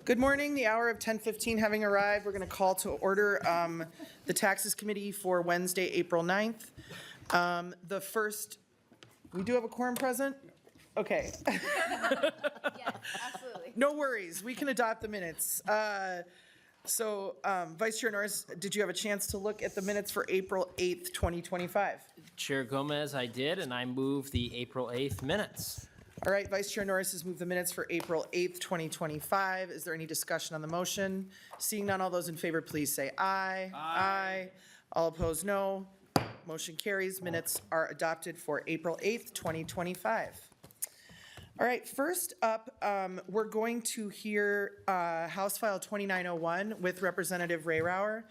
Good morning. The hour of 10:15 having arrived, we're going to call to order the Taxes Committee for Wednesday, April 9th. The first, we do have a quorum present? Okay. Yes, absolutely. No worries. We can adopt the minutes. So, Vice Chair Norris, did you have a chance to look at the minutes for April 8th, 2025? Chair Gomez, I did, and I move the April 8th minutes. All right, Vice Chair Norris has moved the minutes for April 8th, 2025. Is there any discussion on the motion? Seeing none, all those in favor, please say aye. Aye. All opposed, no. Motion carries. Minutes are adopted for April 8th, 2025. All right, first up, we're going to hear House File 2901 with Representative Rehrauer.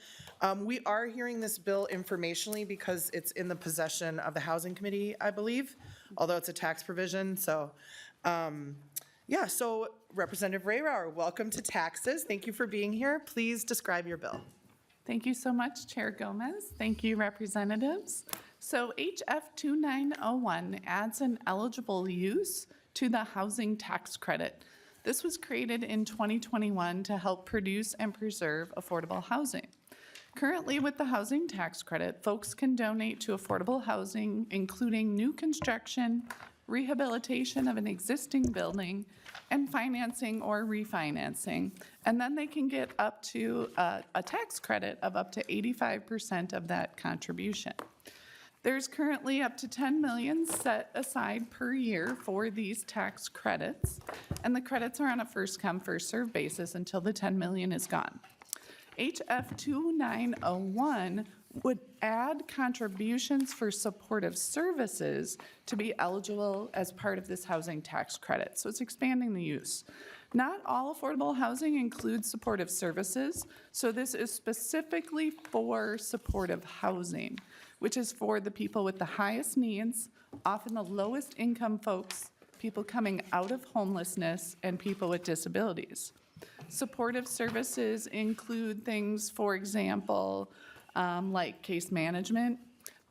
We are hearing this bill informationally because it's in the possession of the Housing Committee, I believe, although it's a tax provision. So, yeah, so Representative Rehrauer, welcome to Taxes. Thank you for being here. Please describe your bill. Thank you so much, Chair Gomez. Thank you, representatives. So HF 2901 adds an eligible use to the housing tax credit. This was created in 2021 to help produce and preserve affordable housing. Currently, with the housing tax credit, folks can donate to affordable housing, including new construction, rehabilitation of an existing building, and financing or refinancing. And then they can get up to a tax credit of up to 85% of that contribution. There's currently up to $10 million set aside per year for these tax credits, and the credits are on a first-come, first-served basis until the $10 million is gone. HF 2901 would add contributions for supportive services to be eligible as part of this housing tax credit. So it's expanding the use. Not all affordable housing includes supportive services, so this is specifically for supportive housing, which is for the people with the highest needs, often the lowest income folks, people coming out of homelessness, and people with disabilities. Supportive services include things, for example, like case management,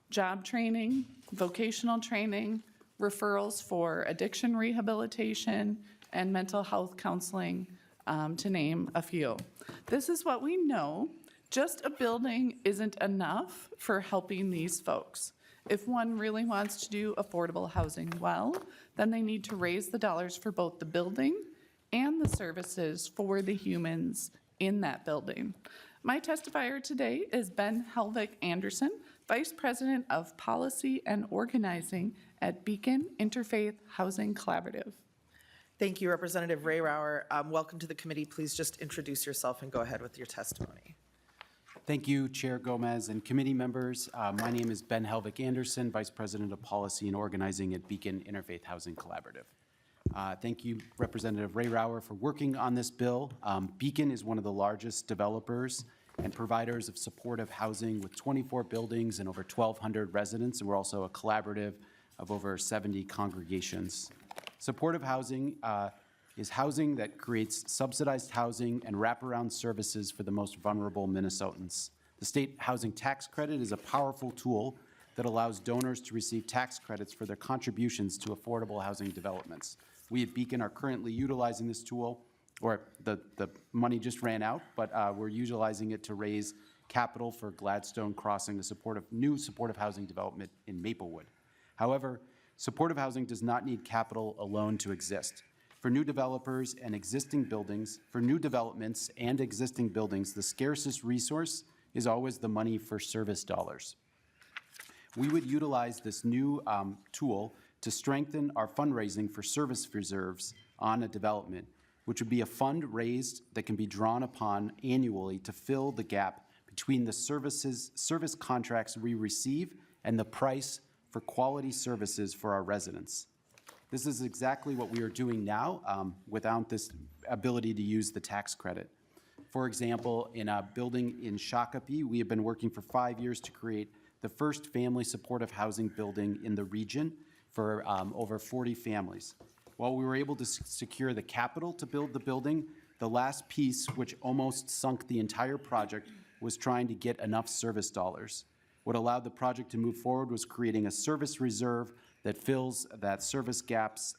job training, vocational training, referrals for addiction rehabilitation, and mental health counseling, to name a few. This is what we know. Just a building isn't enough for helping these folks. If one really wants to do affordable housing well, then they need to raise the dollars for both the building and the services for the humans in that building. My testifier today is Ben Helvig Anderson, Vice President of Policy and Organizing at Beacon Interfaith Housing Collaborative. Thank you, Representative Rehrauer. Welcome to the committee. Please just introduce yourself and go ahead with your testimony. Thank you, Chair Gomez and committee members. My name is Ben Helvig Anderson, Vice President of Policy and Organizing at Beacon Interfaith Housing Collaborative. Thank you, Representative Rehrauer, for working on this bill. Beacon is one of the largest developers and providers of supportive housing with 24 buildings and over 1,200 residents, and we're also a collaborative of over 70 congregations. Supportive housing is housing that creates subsidized housing and wraparound services for the most vulnerable Minnesotans. The state housing tax credit is a powerful tool that allows donors to receive tax credits for their contributions to affordable housing developments. We at Beacon are currently utilizing this tool, or the money just ran out, but we're utilizing it to raise capital for Gladstone Crossing, the new supportive housing development in Maplewood. However, supportive housing does not need capital alone to exist. For new developers and existing buildings, for new developments and existing buildings, the scarcest resource is always the money for service dollars. We would utilize this new tool to strengthen our fundraising for service reserves on a development, which would be a fund raised that can be drawn upon annually to fill the gap between the service contracts we receive and the price for quality services for our residents. This is exactly what we are doing now without this ability to use the tax credit. For example, in a building in Shakopee, we have been working for 5 years to create the first family supportive housing building in the region for over 40 families. While we were able to secure the capital to build the building, the last piece, which almost sunk the entire project, was trying to get enough service dollars. What allowed the project to move forward was creating a service reserve that fills that service gaps,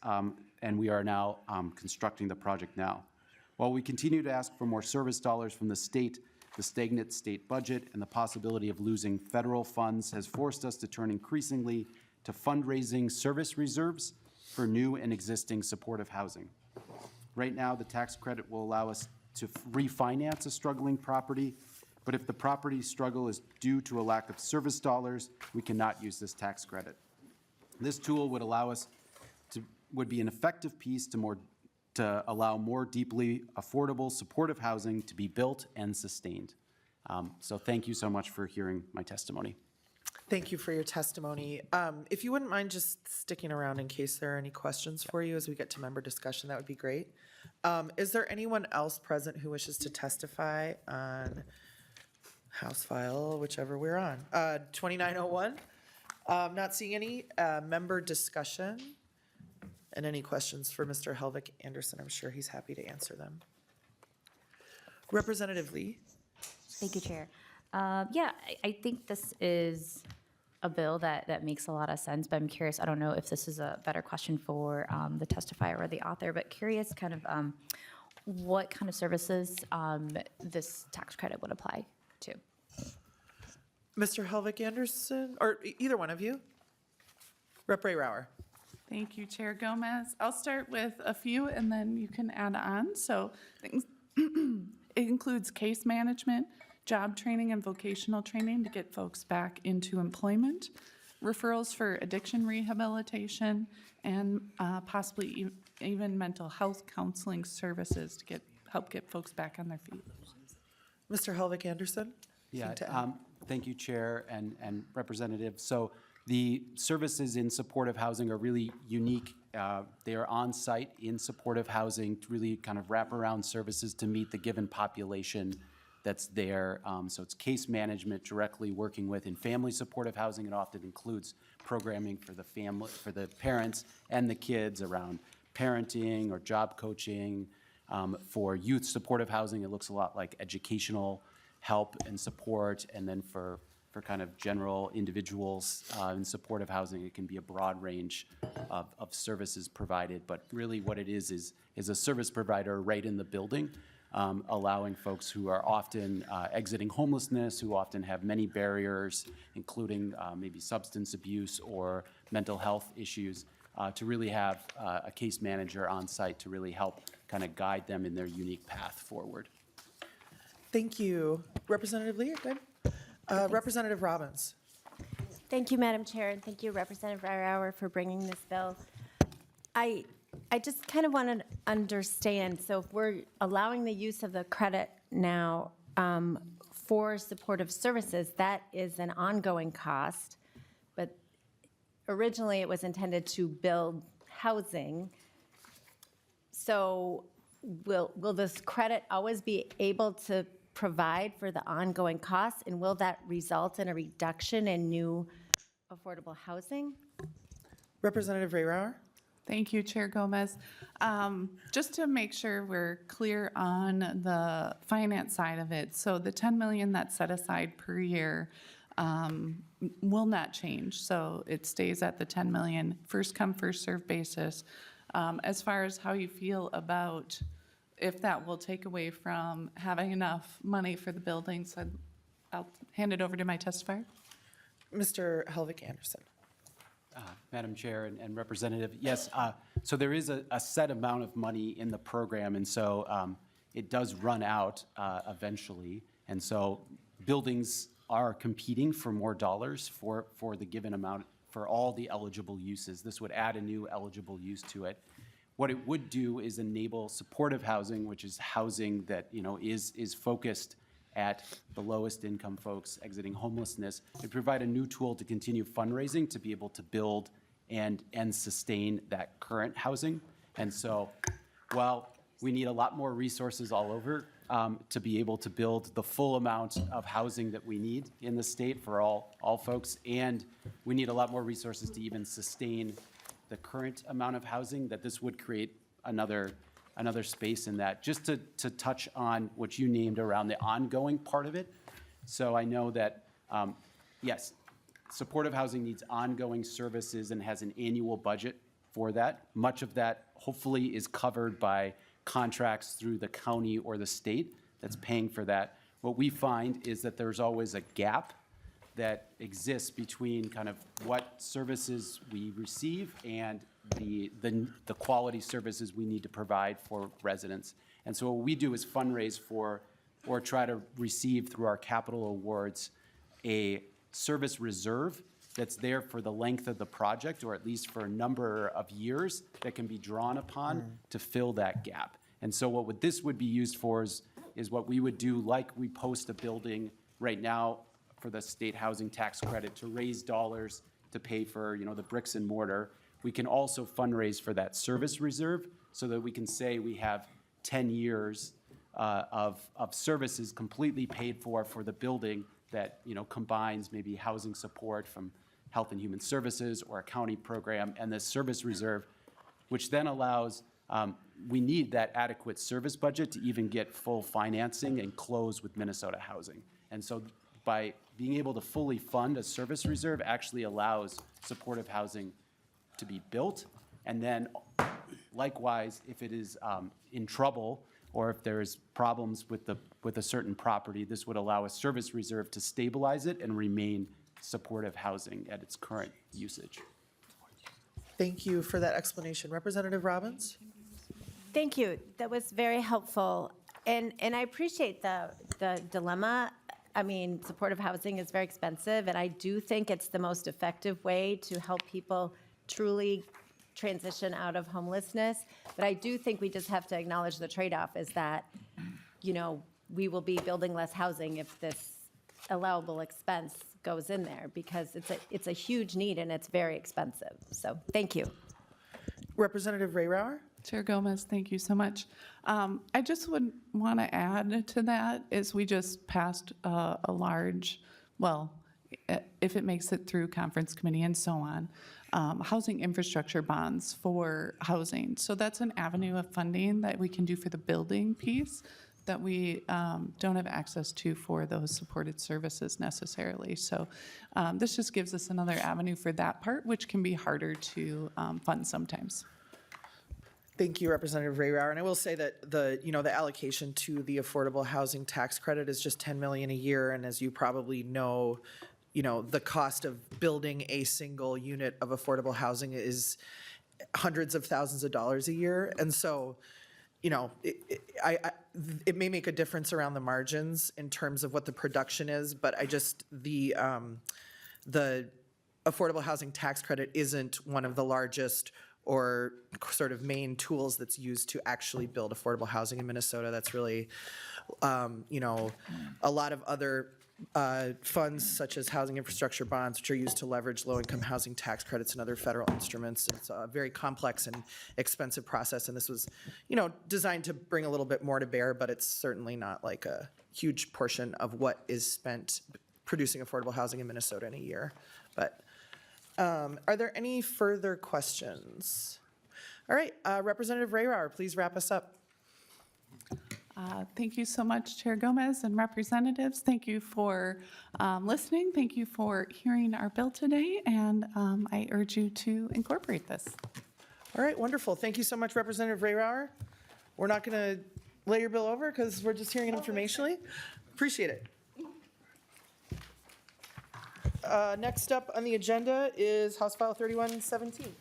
and we are now constructing the project now. While we continue to ask for more service dollars from the state, the stagnant state budget and the possibility of losing federal funds has forced us to turn increasingly to fundraising service reserves for new and existing supportive housing. Right now, the tax credit will allow us to refinance a struggling property, but if the property struggle is due to a lack of service dollars, we cannot use this tax credit. This tool would allow us would be an effective piece to allow more deeply affordable supportive housing to be built and sustained. So thank you so much for hearing my testimony. Thank you for your testimony. If you wouldn't mind just sticking around in case there are any questions for you as we get to member discussion, that would be great. Is there anyone else present who wishes to testify on House File, whichever we're on? 2901? Not seeing any. Member discussion? And any questions for Mr. Helvig Anderson? I'm sure he's happy to answer them. Representative Lee? Thank you, Chair. Yeah, I think this is a bill that makes a lot of sense, but I'm curious, I don't know if this is a better question for the testifier or the author, but curious kind of what kind of services this tax credit would apply to. Mr. Helvig Anderson, or either one of you? Rep. Rehrauer. Thank you, Chair Gomez. I'll start with a few and then you can add on. So things, it includes case management, job training and vocational training to get folks back into employment, referrals for addiction rehabilitation, and possibly even mental health counseling services to help get folks back on their feet. Mr. Helvig Anderson? Yeah, thank you, Chair and Representative. So the services in supportive housing are really unique. They are on-site in supportive housing to really kind of wrap around services to meet the given population that's there. So it's case management directly working with in family supportive housing. It often includes programming for the family, for the parents and the kids around parenting or job coaching. For youth supportive housing, it looks a lot like educational help and support. And then for kind of general individuals in supportive housing, it can be a broad range of services provided. But really what it is a service provider right in the building, allowing folks who are often exiting homelessness, who often have many barriers, including maybe substance abuse or mental health issues, to really have a case manager on site to really help kind of guide them in their unique path forward. Thank you. Representative Lee, good. Representative Robbins. Thank you, Madam Chair, and thank you, Representative Rehrauer, for bringing this bill. I just kind of want to understand, so if we're allowing the use of the credit now for supportive services, that is an ongoing cost, but originally it was intended to build housing. So will this credit always be able to provide for the ongoing costs, and will that result in a reduction in new affordable housing? Representative Rehrauer. Thank you, Chair Gomez. Just to make sure we're clear on the finance side of it, so the $10 million that's set aside per year will not change. So it stays at the $10 million, first come, first served basis. As far as how you feel about if that will take away from having enough money for the buildings, I'll hand it over to my testifier. Mr. Helvig Anderson. Madam Chair and Representative, yes, so there is a set amount of money in the program, and so it does run out eventually. And so buildings are competing for more dollars for the given amount for all the eligible uses. This would add a new eligible use to it. What it would do is enable supportive housing, which is housing that is focused at the lowest income folks exiting homelessness. It provide a new tool to continue fundraising to be able to build and sustain that current housing. And so while we need a lot more resources all over to be able to build the full amount of housing that we need in the state for all folks, and we need a lot more resources to even sustain the current amount of housing, that this would create another space in that. Just to touch on what you named around the ongoing part of it. So I know that, yes, supportive housing needs ongoing services and has an annual budget for that. Much of that hopefully is covered by contracts through the county or the state that's paying for that. What we find is that there's always a gap that exists between kind of what services we receive and the quality services we need to provide for residents. And so what we do is fundraise for, or try to receive through our capital awards, a service reserve that's there for the length of the project, or at least for a number of years, that can be drawn upon to fill that gap. And so what this would be used for is what we would do, like we post a building right now for the state housing tax credit to raise dollars to pay for, the bricks and mortar. We can also fundraise for that service reserve so that we can say we have 10 years of services completely paid for the building that, combines maybe housing support from Health and Human Services or a county program, and the service reserve, which then allows, we need that adequate service budget to even get full financing and close with Minnesota Housing. And so by being able to fully fund a service reserve actually allows supportive housing to be built. And then likewise, if it is in trouble, or if there's problems with a certain property, this would allow a service reserve to stabilize it and remain supportive housing at its current usage. Thank you for that explanation. Representative Robbins? Thank you. That was very helpful. And I appreciate the dilemma. I mean, supportive housing is very expensive, and I do think it's the most effective way to help people truly transition out of homelessness. But I do think we just have to acknowledge the trade-off is that, we will be building less housing if this allowable expense goes in there, because it's a huge need and it's very expensive. So, thank you. Representative Rehrauer? Chair Gomez, thank you so much. I just would want to add to that is we just passed a large, if it makes it through conference committee and so on, housing infrastructure bonds for housing. So that's an avenue of funding that we can do for the building piece that we don't have access to for those supported services necessarily. So this just gives us another avenue for that part, which can be harder to fund sometimes. Thank you, Representative Rehrauer. And I will say that the allocation to the affordable housing tax credit is just $10 million a year. And as you probably know, the cost of building a single unit of affordable housing is hundreds of thousands of dollars a year. And so, it may make a difference around the margins in terms of what the production is, but the affordable housing tax credit isn't one of the largest or sort of main tools that's used to actually build affordable housing in Minnesota. That's really, a lot of other funds such as housing infrastructure bonds, which are used to leverage low-income housing tax credits and other federal instruments. It's a very complex and expensive process, and this was, designed to bring a little bit more to bear, but it's certainly not like a huge portion of what is spent producing affordable housing in Minnesota in a year. But are there any further questions? All right, Representative Rehrauer, please wrap us up. Thank you so much, Chair Gomez and representatives. Thank you for listening. Thank you for hearing our bill today, and I urge you to incorporate this. All right, wonderful. Thank you so much, Representative Rehrauer. We're not going to lay your bill over because we're just hearing it informationally. Appreciate it. Next up on the agenda is House File 3117.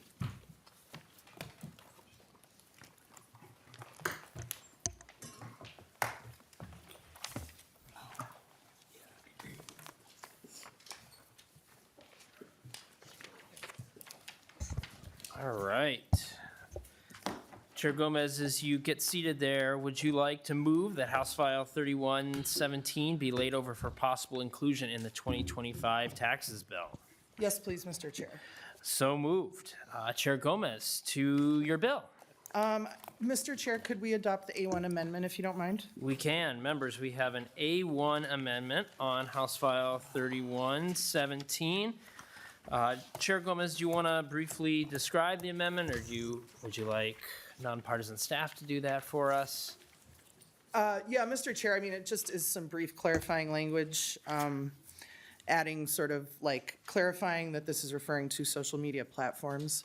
All right. Chair Gomez, as you get seated there, would you like to move that House File 3117 be laid over for possible inclusion in the 2025 taxes bill? Yes, please, Mr. Chair. So moved. Chair Gomez, to your bill. Mr. Chair, could we adopt the A1 amendment if you don't mind? We can. Members, we have an A1 amendment on House File 3117. Chair Gomez, do you want to briefly describe the amendment, or would you like nonpartisan staff to do that for us? Yeah, Mr. Chair, I mean, it just is some brief clarifying language, adding sort of like clarifying that this is referring to social media platforms.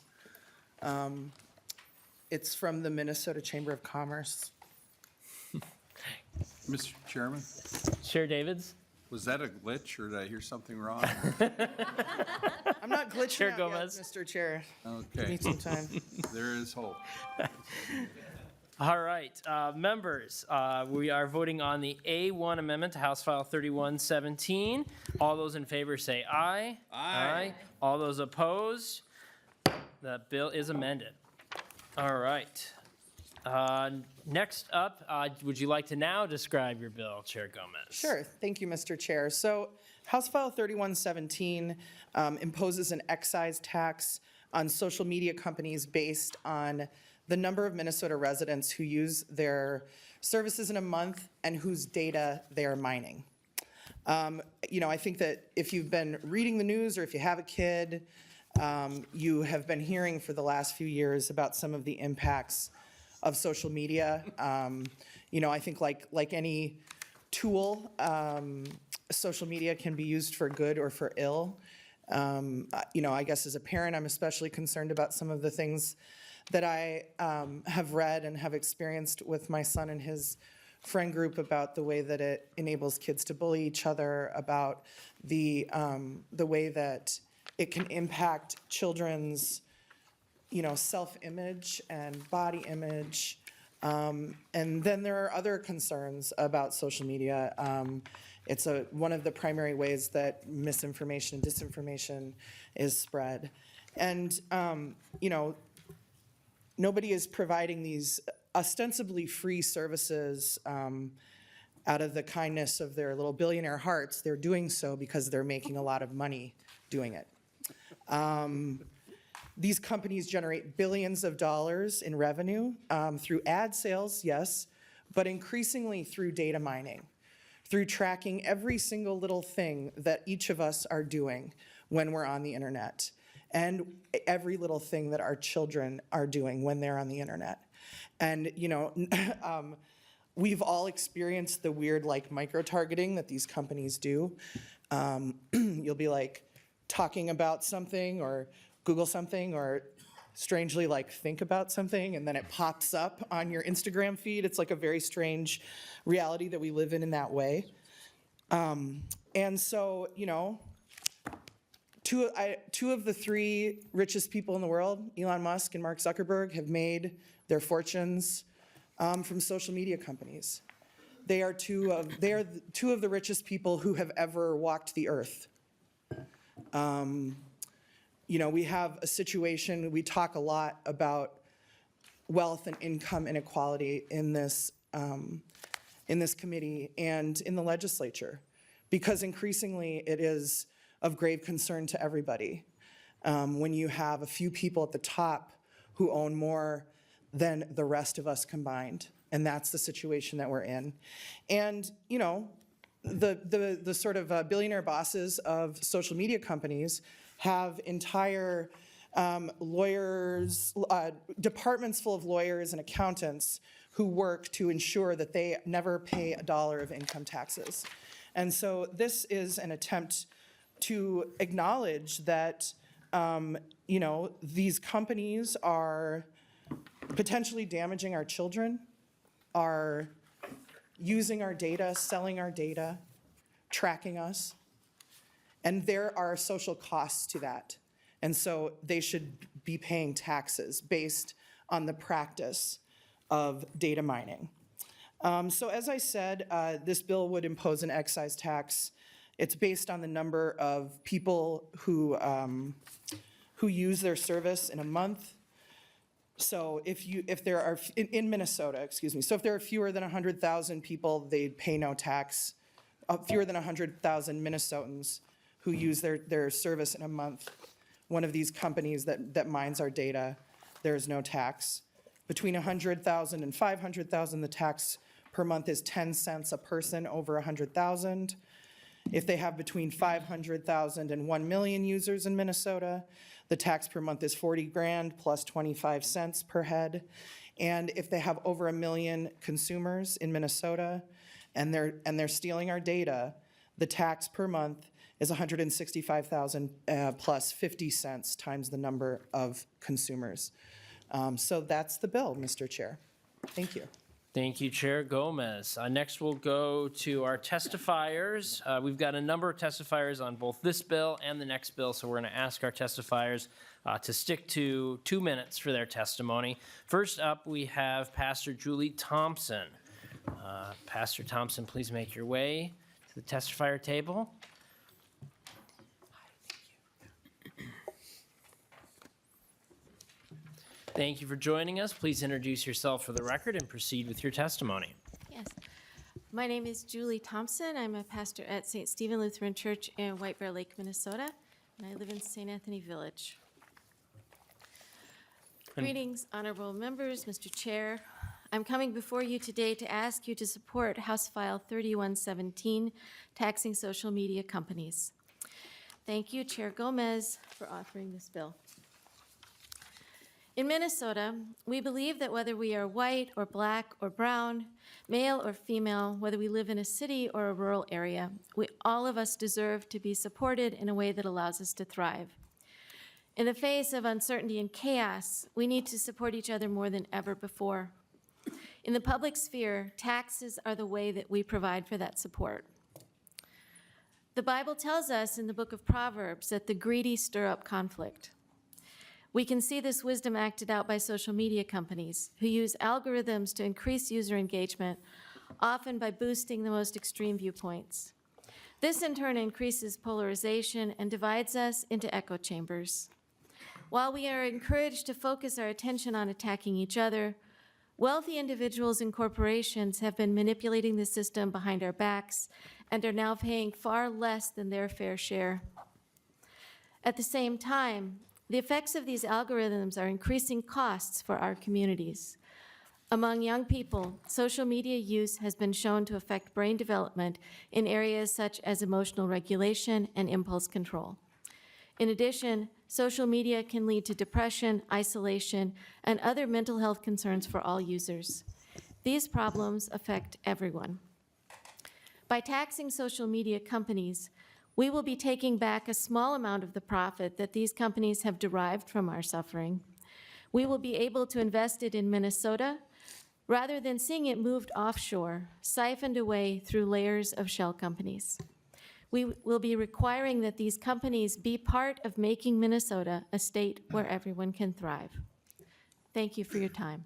It's from the Minnesota Chamber of Commerce. Mr. Chairman, Chair Davids? was that a glitch or did I hear something wrong? I'm not glitching Chair out yet, Gomez. Mr. Chair. Okay, Need some time. there is hope. All right, members, we are voting on the A1 amendment to House File 3117. All those in favor say aye. Aye. All those opposed? The bill is amended. All right. Next up, would you like to now describe your bill, Chair Gomez? Sure, thank you, Mr. Chair. So House File 3117 imposes an excise tax on social media companies based on the number of Minnesota residents who use their services in a month and whose data they are mining. I think that if you've been reading the news or if you have a kid, you have been hearing for the last few years about some of the impacts of social media. I think like any tool, social media can be used for good or for ill. I guess as a parent, I'm especially concerned about some of the things that I have read and have experienced with my son and his friend group about the way that it enables kids to bully each other, about the way that it can impact children's self-image and body image. And then there are other concerns about social media. It's one of the primary ways that misinformation and disinformation is spread. And, nobody is providing these ostensibly free services out of the kindness of their little billionaire hearts. They're doing so because they're making a lot of money doing it. These companies generate billions of dollars in revenue through ad sales, yes, but increasingly through data mining, through tracking every single little thing that each of us are doing when we're on the internet, and every little thing that our children are doing when they're on the internet. And, we've all experienced the weird, micro-targeting that these companies do. You'll be, talking about something or Google something or strangely, think about something, and then it pops up on your Instagram feed. It's like a very strange reality that we live in that way. And so, two of the three richest people in the world, Elon Musk and Mark Zuckerberg, have made their fortunes from social media companies. They are two of the richest people who have ever walked the earth. We have a situation, we talk a lot about wealth and income inequality in this committee and in the legislature, because increasingly it is of grave concern to everybody when you have a few people at the top who own more than the rest of us combined. And that's the situation that we're in. And, the sort of billionaire bosses of social media companies have entire lawyers, departments full of lawyers and accountants who work to ensure that they never pay $1 of income taxes. And so this is an attempt to acknowledge that, these companies are potentially damaging our children, are using our data, selling our data, tracking us. And there are social costs to that. And so they should be paying taxes based on the practice of data mining. So as I said, this bill would impose an excise tax. It's based on the number of people who use their service in a month. So if there are, in Minnesota, so if there are fewer than 100,000 people, they pay no tax. Fewer than 100,000 Minnesotans who use their service in a month, one of these companies that mines our data, there is no tax. Between 100,000 and 500,000, the tax per month is 10 cents a person over 100,000. If they have between 500,000 and 1 million users in Minnesota, the tax per month is 40 grand plus 25 cents per head. And if they have over 1 million consumers in Minnesota and they're stealing our data, the tax per month is 165,000 plus 50 cents times the number of consumers. So that's the bill, Mr. Chair. Thank you. Thank you, Chair Gomez. Next, we'll go to our testifiers. We've got a number of testifiers on both this bill and the next bill, so we're going to ask our testifiers to stick to 2 minutes for their testimony. First up, we have Pastor Julie Thompson. Pastor Thompson, please make your way to the testifier table. Thank you for joining us. Please introduce yourself for the record and proceed with your testimony. Yes. My name is Julie Thompson. I'm a pastor at St. Stephen Lutheran Church in White Bear Lake, Minnesota, and I live in St. Anthony Village. Greetings, honorable members, Mr. Chair. I'm coming before you today to ask you to support House File 3117, taxing social media companies. Thank you, Chair Gomez, for offering this bill. In Minnesota, we believe that whether we are white or black or brown, male or female, whether we live in a city or a rural area, all of us deserve to be supported in a way that allows us to thrive. In the face of uncertainty and chaos, we need to support each other more than ever before. In the public sphere, taxes are the way that we provide for that support. The Bible tells us in the book of Proverbs that the greedy stir up conflict. We can see this wisdom acted out by social media companies who use algorithms to increase user engagement, often by boosting the most extreme viewpoints. This in turn increases polarization and divides us into echo chambers. While we are encouraged to focus our attention on attacking each other, wealthy individuals and corporations have been manipulating the system behind our backs and are now paying far less than their fair share. At the same time, the effects of these algorithms are increasing costs for our communities. Among young people, social media use has been shown to affect brain development in areas such as emotional regulation and impulse control. In addition, social media can lead to depression, isolation, and other mental health concerns for all users. These problems affect everyone. By taxing social media companies, we will be taking back a small amount of the profit that these companies have derived from our suffering. We will be able to invest it in Minnesota rather than seeing it moved offshore, siphoned away through layers of shell companies. We will be requiring that these companies be part of making Minnesota a state where everyone can thrive. Thank you for your time.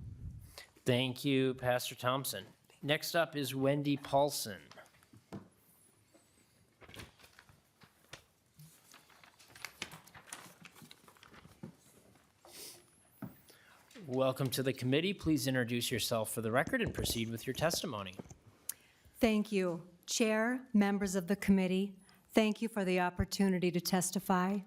Thank you, Pastor Thompson. Next up is Wendy Paulson. Welcome to the committee. Please introduce yourself for the record and proceed with your testimony. Thank you. Chair, members of the committee, thank you for the opportunity to testify.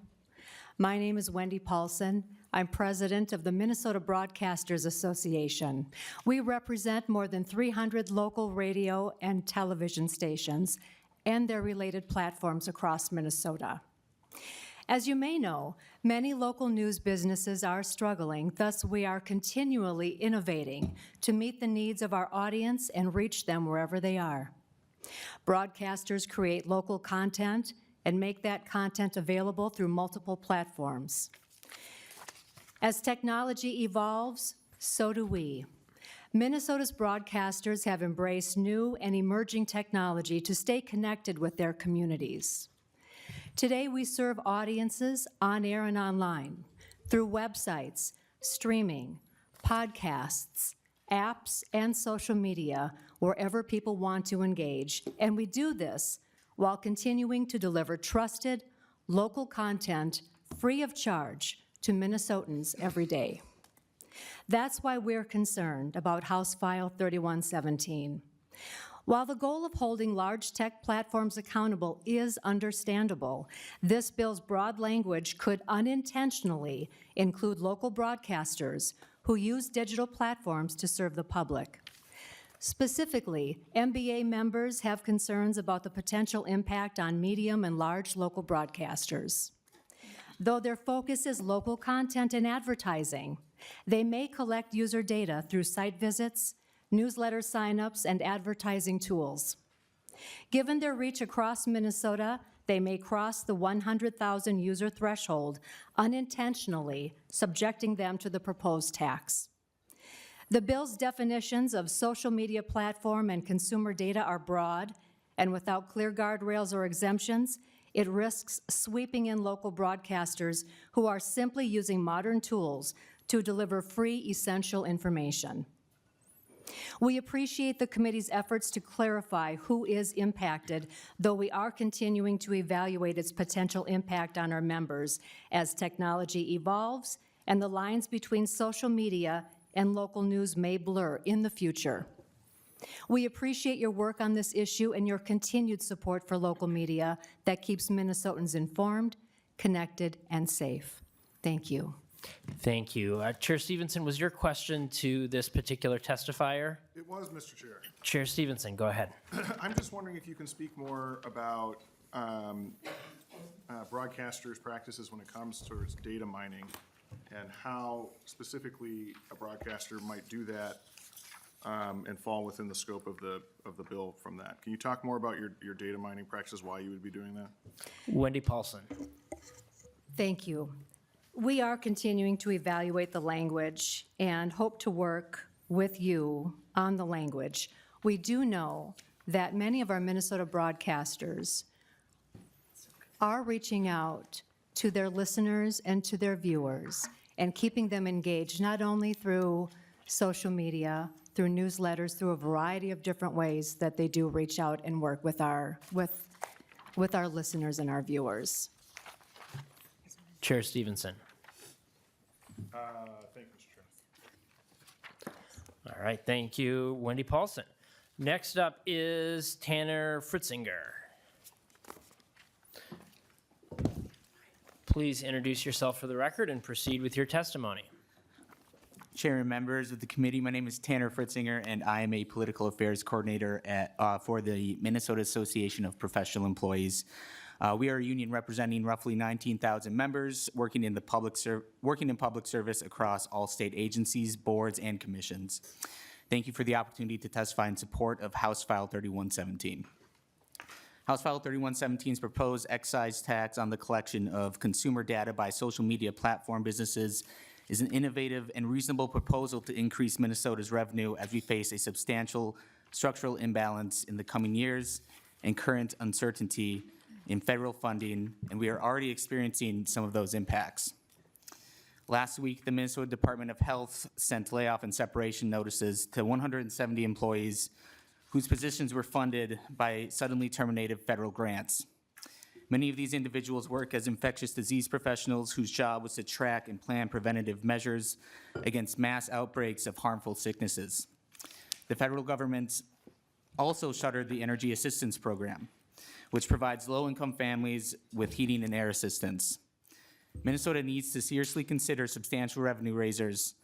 My name is Wendy Paulson. I'm president of the Minnesota Broadcasters Association. We represent more than 300 local radio and television stations and their related platforms across Minnesota. As you may know, many local news businesses are struggling, thus we are continually innovating to meet the needs of our audience and reach them wherever they are. Broadcasters create local content and make that content available through multiple platforms. As technology evolves, so do we. Minnesota's broadcasters have embraced new and emerging technology to stay connected with their communities. Today, we serve audiences on air and online through websites, streaming, podcasts, apps, and social media, wherever people want to engage. And we do this while continuing to deliver trusted, local content free of charge to Minnesotans every day. That's why we're concerned about House File 3117. While the goal of holding large tech platforms accountable is understandable, this bill's broad language could unintentionally include local broadcasters who use digital platforms to serve the public. Specifically, MBA members have concerns about the potential impact on medium and large local broadcasters. Though their focus is local content and advertising, they may collect user data through site visits, newsletter signups, and advertising tools. Given their reach across Minnesota, they may cross the 100,000 user threshold unintentionally, subjecting them to the proposed tax. The bill's definitions of social media platform and consumer data are broad, and without clear guardrails or exemptions, it risks sweeping in local broadcasters who are simply using modern tools to deliver free, essential information. We appreciate the committee's efforts to clarify who is impacted, though we are continuing to evaluate its potential impact on our members as technology evolves and the lines between social media and local news may blur in the future. We appreciate your work on this issue and your continued support for local media that keeps Minnesotans informed, connected, and safe. Thank you. Thank you. Chair Stevenson, was your question to this particular testifier? It was, Mr. Chair. Chair Stevenson, go ahead. I'm just wondering if you can speak more about broadcasters' practices when it comes towards data mining and how specifically a broadcaster might do that and fall within the scope of the bill from that. Can you talk more about your data mining practices, why you would be doing that? Wendy Paulson. Thank you. We are continuing to evaluate the language and hope to work with you on the language. We do know that many of our Minnesota broadcasters are reaching out to their listeners and to their viewers and keeping them engaged, not only through social media, through newsletters, through a variety of different ways that they do reach out and work with our listeners and our viewers. Chair Stevenson. Thank you, Mr. Chair. All right, thank you, Wendy Paulson. Next up is Tanner Fritzinger. Please introduce yourself for the record and proceed with your testimony. Chair and members of the committee, my name is Tanner Fritzinger, and I am a political affairs coordinator for the Minnesota Association of Professional Employees. We are a union representing roughly 19,000 members working in public service across all state agencies, boards, and commissions. Thank you for the opportunity to testify in support of House File 3117. House File 3117's proposed excise tax on the collection of consumer data by social media platform businesses is an innovative and reasonable proposal to increase Minnesota's revenue as we face a substantial structural imbalance in the coming years and current uncertainty in federal funding, and we are already experiencing some of those impacts. Last week, the Minnesota Department of Health sent layoff and separation notices to 170 employees whose positions were funded by suddenly terminated federal grants. Many of these individuals work as infectious disease professionals whose job was to track and plan preventative measures against mass outbreaks of harmful sicknesses. The federal government also shuttered the Energy Assistance Program, which provides low-income families with heating and air assistance. Minnesota needs to seriously consider substantial revenue raisers,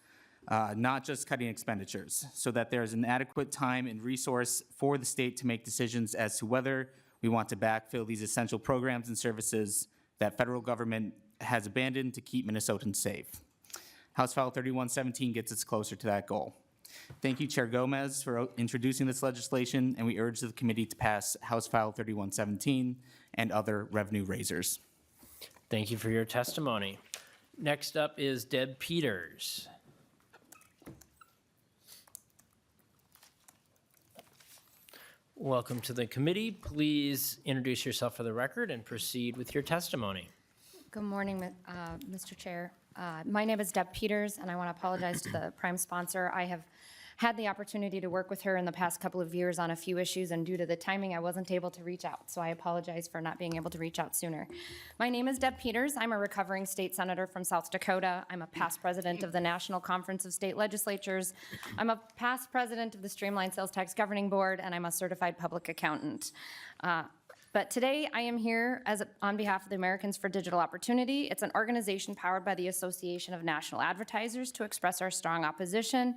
not just cutting expenditures, so that there is an adequate time and resource for the state to make decisions as to whether we want to backfill these essential programs and services that federal government has abandoned to keep Minnesotans safe. House File 3117 gets us closer to that goal. Thank you, Chair Gomez, for introducing this legislation, and we urge the committee to pass House File 3117 and other revenue raisers. Thank you for your testimony. Next up is Deb Peters. Welcome to the committee. Please introduce yourself for the record and proceed with your testimony. Good morning, Mr. Chair. My name is Deb Peters, and I want to apologize to the prime sponsor. I have had the opportunity to work with her in the past couple of years on a few issues, and due to the timing, I wasn't able to reach out, so I apologize for not being able to reach out sooner. My name is Deb Peters. I'm a recovering state senator from South Dakota. I'm a past president of the National Conference of State Legislatures. I'm a past president of the Streamlined Sales Tax Governing Board, and I'm a certified public accountant. But today, I am here on behalf of the Americans for Digital Opportunity. It's an organization powered by the Association of National Advertisers to express our strong opposition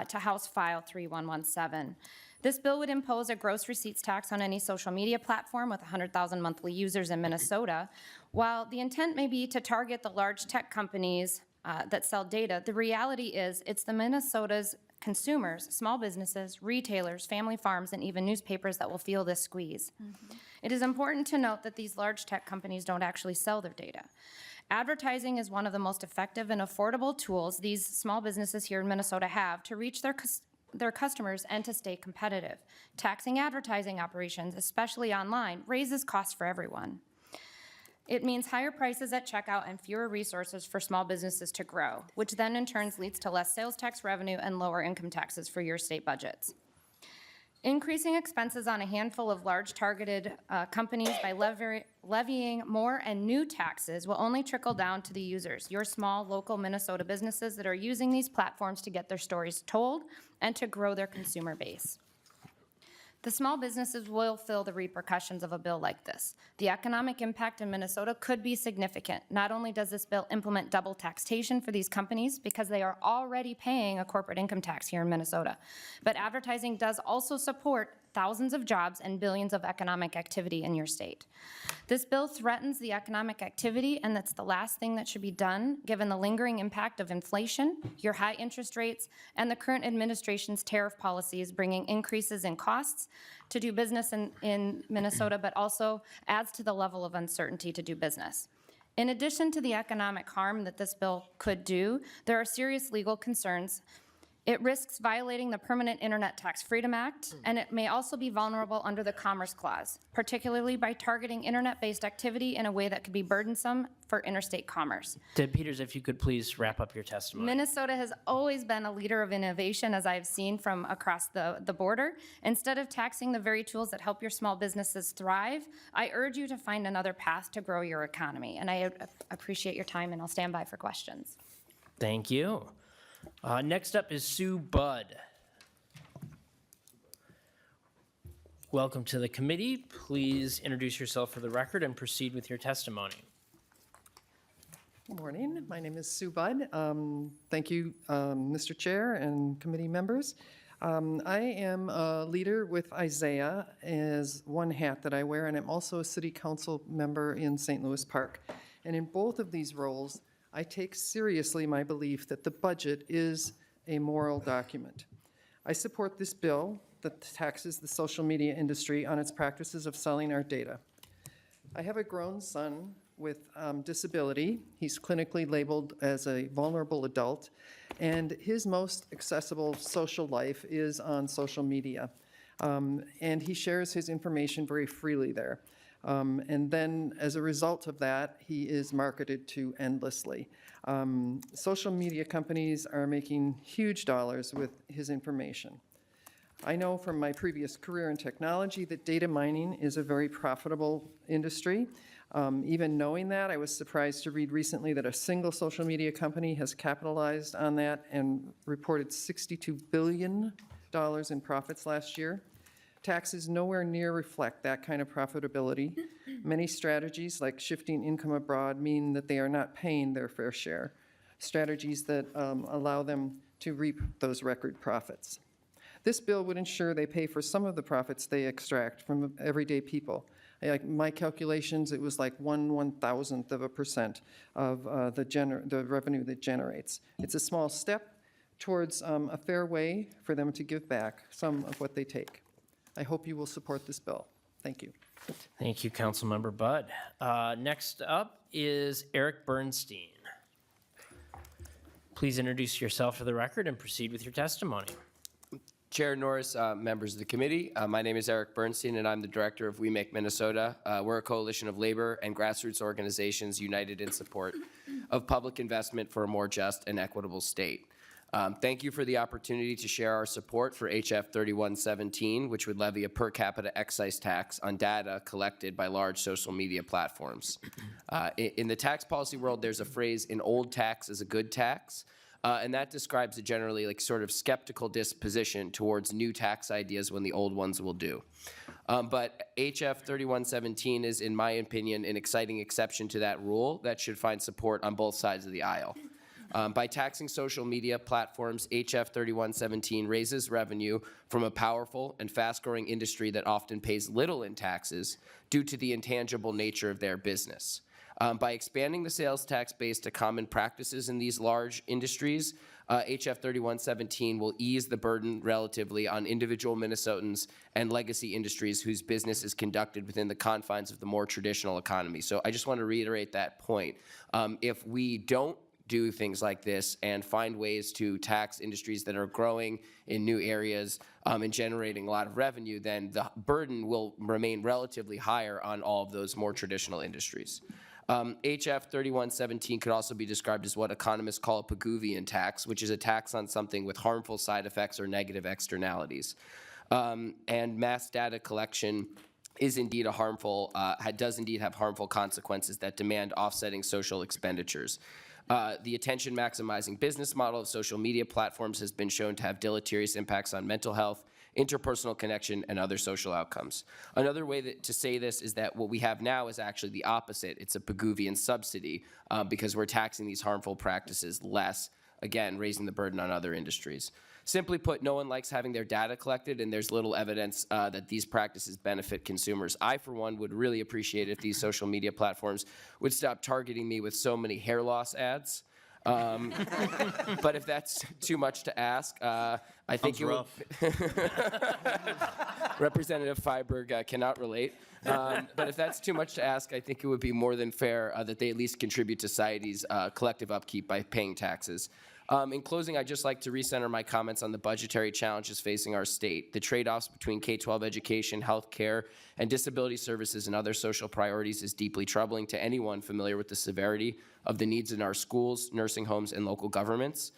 to House File 3117. This bill would impose a gross receipts tax on any social media platform with 100,000 monthly users in Minnesota. While the intent may be to target the large tech companies that sell data, the reality is it's the Minnesota's consumers, small businesses, retailers, family farms, and even newspapers that will feel this squeeze. It is important to note that these large tech companies don't actually sell their data. Advertising is one of the most effective and affordable tools these small businesses here in Minnesota have to reach their customers and to stay competitive. Taxing advertising operations, especially online, raises costs for everyone. It means higher prices at checkout and fewer resources for small businesses to grow, which then in turn leads to less sales tax revenue and lower income taxes for your state budgets. Increasing expenses on a handful of large targeted companies by levying more and new taxes will only trickle down to the users, your small local Minnesota businesses that are using these platforms to get their stories told and to grow their consumer base. The small businesses will feel the repercussions of a bill like this. The economic impact in Minnesota could be significant. Not only does this bill implement double taxation for these companies because they are already paying a corporate income tax here in Minnesota, but advertising does also support thousands of jobs and billions of economic activity in your state. This bill threatens the economic activity, and that's the last thing that should be done given the lingering impact of inflation, your high interest rates, and the current administration's tariff policies bringing increases in costs to do business in Minnesota, but also adds to the level of uncertainty to do business. In addition to the economic harm that this bill could do, there are serious legal concerns. It risks violating the Permanent Internet Tax Freedom Act, and it may also be vulnerable under the Commerce Clause, particularly by targeting internet-based activity in a way that could be burdensome for interstate commerce. Deb Peters, if you could please wrap up your testimony. Minnesota has always been a leader of innovation, as I've seen from across the border. Instead of taxing the very tools that help your small businesses thrive, I urge you to find another path to grow your economy. And I appreciate your time, and I'll stand by for questions. Thank you. Next up is Sue Budd. Welcome to the committee. Please introduce yourself for the record and proceed with your testimony. Good morning. My name is Sue Budd. Thank you, Mr. Chair and committee members. I am a leader with Isaiah as one hat that I wear, and I'm also a city council member in St. Louis Park. And in both of these roles, I take seriously my belief that the budget is a moral document. I support this bill that taxes the social media industry on its practices of selling our data. I have a grown son with disability. He's clinically labeled as a vulnerable adult, and his most accessible social life is on social media. And he shares his information very freely there. And then as a result of that, he is marketed to endlessly. Social media companies are making huge dollars with his information. I know from my previous career in technology that data mining is a very profitable industry. Even knowing that, I was surprised to read recently that a single social media company has capitalized on that and reported $62 billion in profits last year. Taxes nowhere near reflect that kind of profitability. Many strategies, like shifting income abroad, mean that they are not paying their fair share. Strategies that allow them to reap those record profits. This bill would ensure they pay for some of the profits they extract from everyday people. Like my calculations, it was like 1/1000% of the revenue that generates. It's a small step towards a fair way for them to give back some of what they take. I hope you will support this bill. Thank you. Thank you, Councilmember Budd. Next up is Eric Bernstein. Please introduce yourself for the record and proceed with your testimony. Chair Norris, members of the committee, my name is Eric Bernstein, and I'm the director of We Make Minnesota. We're a coalition of labor and grassroots organizations united in support of public investment for a more just and equitable state. Thank you for the opportunity to share our support for HF 3117, which would levy a per capita excise tax on data collected by large social media platforms. In the tax policy world, there's a phrase, an old tax is a good tax. And that describes a generally sort of skeptical disposition towards new tax ideas when the old ones will do. But HF 3117 is, in my opinion, an exciting exception to that rule that should find support on both sides of the aisle. By taxing social media platforms, HF 3117 raises revenue from a powerful and fast-growing industry that often pays little in taxes due to the intangible nature of their business. By expanding the sales tax base to common practices in these large industries, HF 3117 will ease the burden relatively on individual Minnesotans and legacy industries whose business is conducted within the confines of the more traditional economy. So I just want to reiterate that point. If we don't do things like this and find ways to tax industries that are growing in new areas and generating a lot of revenue, then the burden will remain relatively higher on all of those more traditional industries. HF 3117 could also be described as what economists call a Pigouvian tax, which is a tax on something with harmful side effects or negative externalities. And mass data collection is indeed does indeed have harmful consequences that demand offsetting social expenditures. The attention maximizing business model of social media platforms has been shown to have deleterious impacts on mental health, interpersonal connection, and other social outcomes. Another way to say this is that what we have now is actually the opposite. It's a Pigouvian subsidy because we're taxing these harmful practices less, again, raising the burden on other industries. Simply put, no one likes having their data collected, and there's little evidence that these practices benefit consumers. I, for one, would really appreciate if these social media platforms would stop targeting me with so many hair loss ads. But if that's too much to ask, I think Representative Freiberg cannot relate. But if that's too much to ask, I think it would be more than fair that they at least contribute to society's collective upkeep by paying taxes. In closing, I'd just like to recenter my comments on the budgetary challenges facing our state. The trade-offs between K-12 education, health care, and disability services and other social priorities is deeply troubling to anyone familiar with the severity of the needs in our schools, nursing homes, and local governments.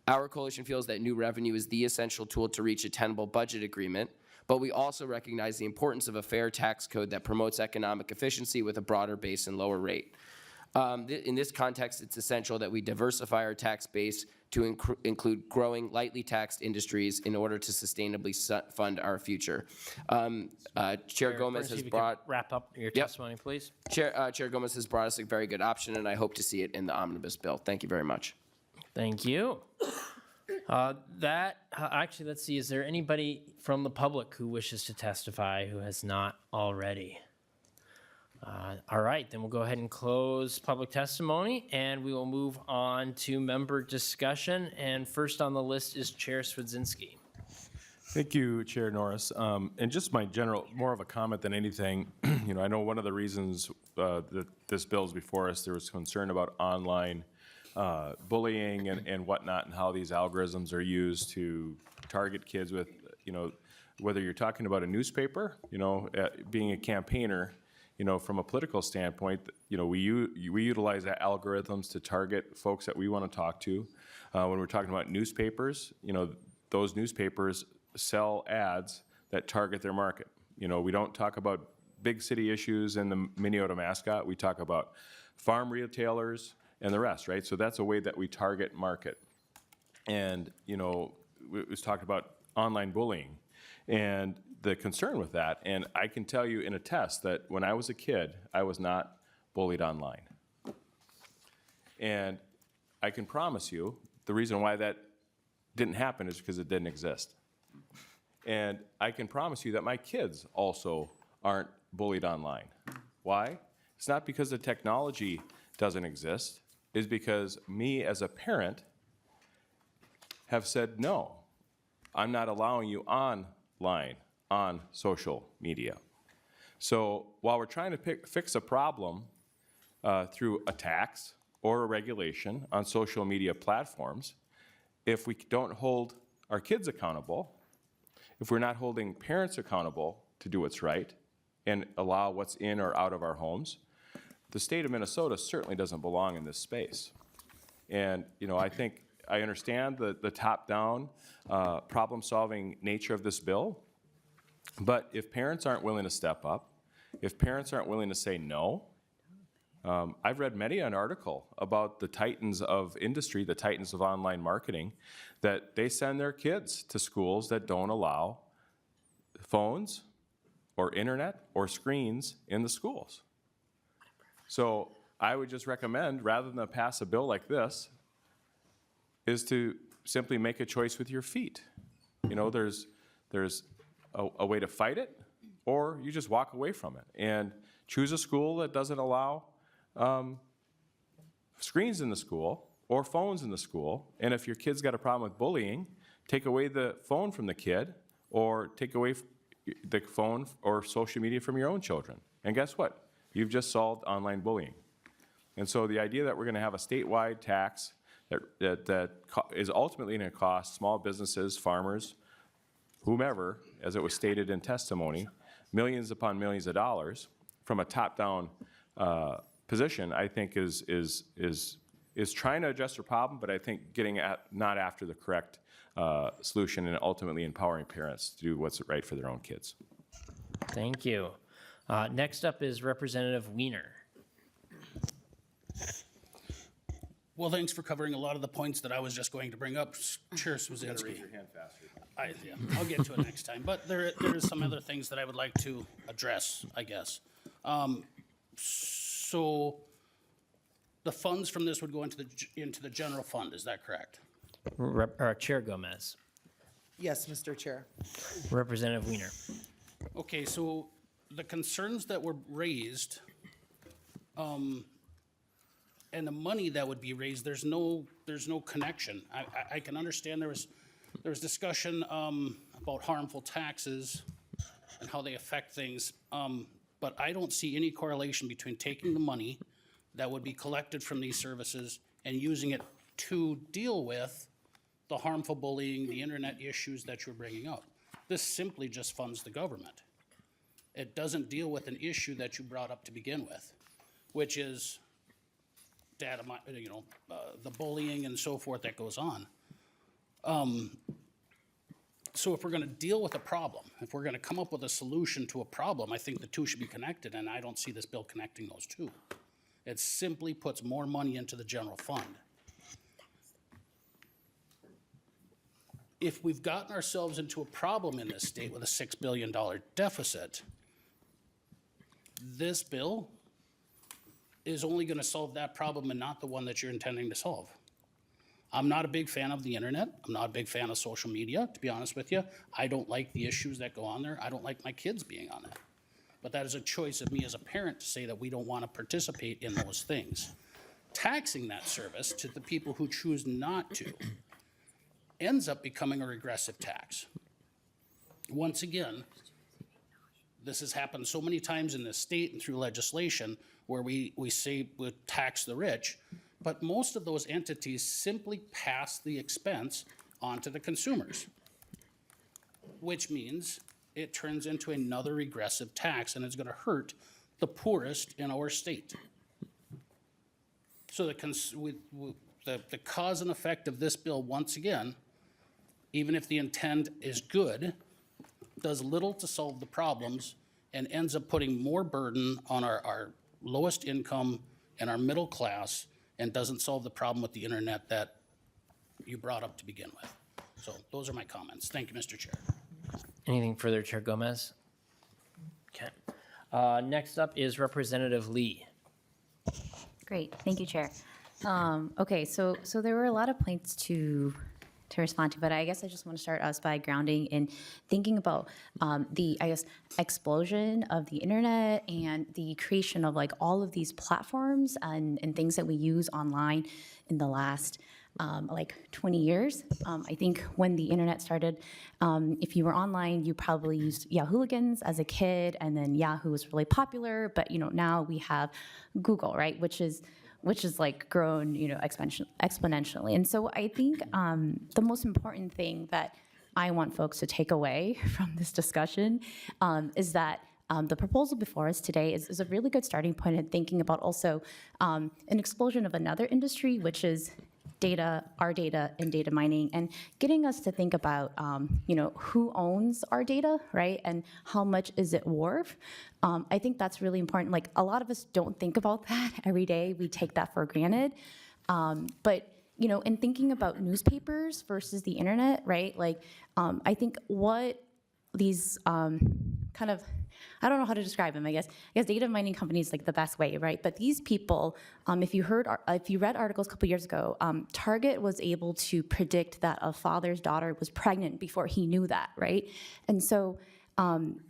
Our coalition feels that new revenue is the essential tool to reach a tenable budget agreement, but we also recognize the importance of a fair tax code that promotes economic efficiency with a broader base and lower rate. In this context, it's essential that we diversify our tax base to include growing, lightly taxed industries in order to sustainably fund our future. Chair Gomez has brought... Wrap up your testimony, please. Chair Gomez has brought us a very good option, and I hope to see it in the omnibus bill. Thank you very much. Thank you. Actually, let's see, is there anybody from the public who wishes to testify who has not already? All right, then we'll go ahead and close public testimony, and we will move on to member discussion. And first on the list is Chair Swedzinski. Thank you, Chair Norris. And just my general, more of a comment than anything, I know one of the reasons that this bill is before us, there was concern about online bullying and whatnot, and how these algorithms are used to target kids with, whether you're talking about a newspaper, being a campaigner, from a political standpoint, we utilize that algorithms to target folks that we want to talk to. When we're talking about newspapers, those newspapers sell ads that target their market. We don't talk about big city issues and the Minnesota mascot. We talk about farm retailers and the rest, right? So that's a way that we target market. And, it was talked about online bullying and the concern with that. And I can tell you in a test that when I was a kid, I was not bullied online. And I can promise you the reason why that didn't happen is because it didn't exist. And I can promise you that my kids also aren't bullied online. Why? It's not because the technology doesn't exist. It's because me as a parent have said, no, I'm not allowing you online, on social media. So while we're trying to fix a problem through a tax or a regulation on social media platforms, if we don't hold our kids accountable, if we're not holding parents accountable to do what's right and allow what's in or out of our homes, the state of Minnesota certainly doesn't belong in this space. And I think I understand the top-down problem-solving nature of this bill, but if parents aren't willing to step up, if parents aren't willing to say no, I've read many an article about the titans of industry, the titans of online marketing, that they send their kids to schools that don't allow phones or internet or screens in the schools. So I would just recommend, rather than pass a bill like this, is to simply make a choice with your feet. There's a way to fight it, or you just walk away from it and choose a school that doesn't allow screens in the school, or phones in the school. And if your kid's got a problem with bullying, take away the phone from the kid, or take away the phone or social media from your own children. And guess what? You've just solved online bullying. And so the idea that we're going to have a statewide tax that is ultimately going to cost small businesses, farmers, whomever, as it was stated in testimony, millions upon millions of dollars from a top-down position, I think is trying to address the problem, but I think getting at not after the correct solution and ultimately empowering parents to do what's right for their own kids. Thank you. Next up is Representative Weiner. Well, thanks for covering a lot of the points that I was just going to bring up, Chair Swazinski. Yeah, I'll get to it next time, but there is some other things that I would like to address, I guess. So the funds from this would go into the general fund, is that correct? Chair Gomez. Yes, Mr. Chair. Representative Weiner. Okay, so the concerns that were raised, and the money that would be raised, there's no connection. I can understand there was discussion about harmful taxes and how they affect things, but I don't see any correlation between taking the money that would be collected from these services and using it to deal with the harmful bullying, the internet issues that you're bringing up. This simply just funds the government. It doesn't deal with an issue that you brought up to begin with, which is data, the bullying and so forth that goes on. So if we're going to deal with a problem, if we're going to come up with a solution to a problem, I think the two should be connected, and I don't see this bill connecting those two. It simply puts more money into the general fund. If we've gotten ourselves into a problem in this state with a $6 billion deficit, this bill is only going to solve that problem and not the one that you're intending to solve. I'm not a big fan of the internet. I'm not a big fan of social media, to be honest with you. I don't like the issues that go on there. I don't like my kids being on it. But that is a choice of me as a parent to say that we don't want to participate in those things. Taxing that service to the people who choose not to ends up becoming a regressive tax. Once again, this has happened so many times in this state and through legislation where we say we tax the rich, but most of those entities simply pass the expense onto the consumers, which means it turns into another regressive tax, and it's going to hurt the poorest in our state. So the cause and effect of this bill, once again, even if the intent is good, does little to solve the problems and ends up putting more burden on our lowest income and our middle class, and doesn't solve the problem with the internet that you brought up to begin with. So those are my comments. Thank you, Mr. Chair. Anything further, Chair Gomez? Okay. Next up is Representative Lee. Great, thank you, Chair. Okay, so there were a lot of points to respond to, but I guess I just want to start us by grounding in thinking about the, I guess, explosion of the internet and the creation of like all of these platforms and things that we use online in the last like 20 years. I think when the internet started, if you were online, you probably used Yahooligans as a kid, and then Yahoo was really popular, but now we have Google, right, which is like grown, exponentially. And so I think the most important thing that I want folks to take away from this discussion is that the proposal before us today is a really good starting point in thinking about also an explosion of another industry, which is our data and data mining, and getting us to think about, who owns our data, right? And how much is it worth? I think that's really important. Like, a lot of us don't think about that every day. We take that for granted. But, in thinking about newspapers versus the internet, right? Like, I think what these kind of, I don't know how to describe them, I guess data mining companies like the best way, right? But these people, if you read articles a couple years ago, Target was able to predict that a father's daughter was pregnant before he knew that, right? And so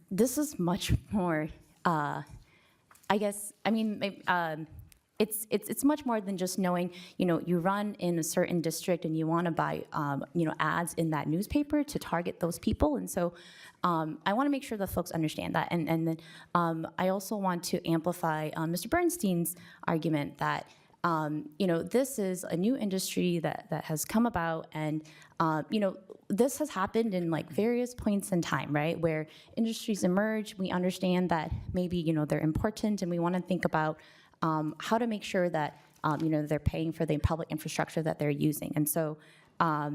this is much more, it's much more than just knowing, you run in a certain district and you want to buy, ads in that newspaper to target those people. And so I want to make sure that folks understand that. And then I also want to amplify Mr. Bernstein's argument that, this is a new industry that has come about, and, this has happened in like various points in time, right? Where industries emerge, we understand that maybe, they're important, and we want to think about how to make sure that, they're paying for the public infrastructure that they're using. And so I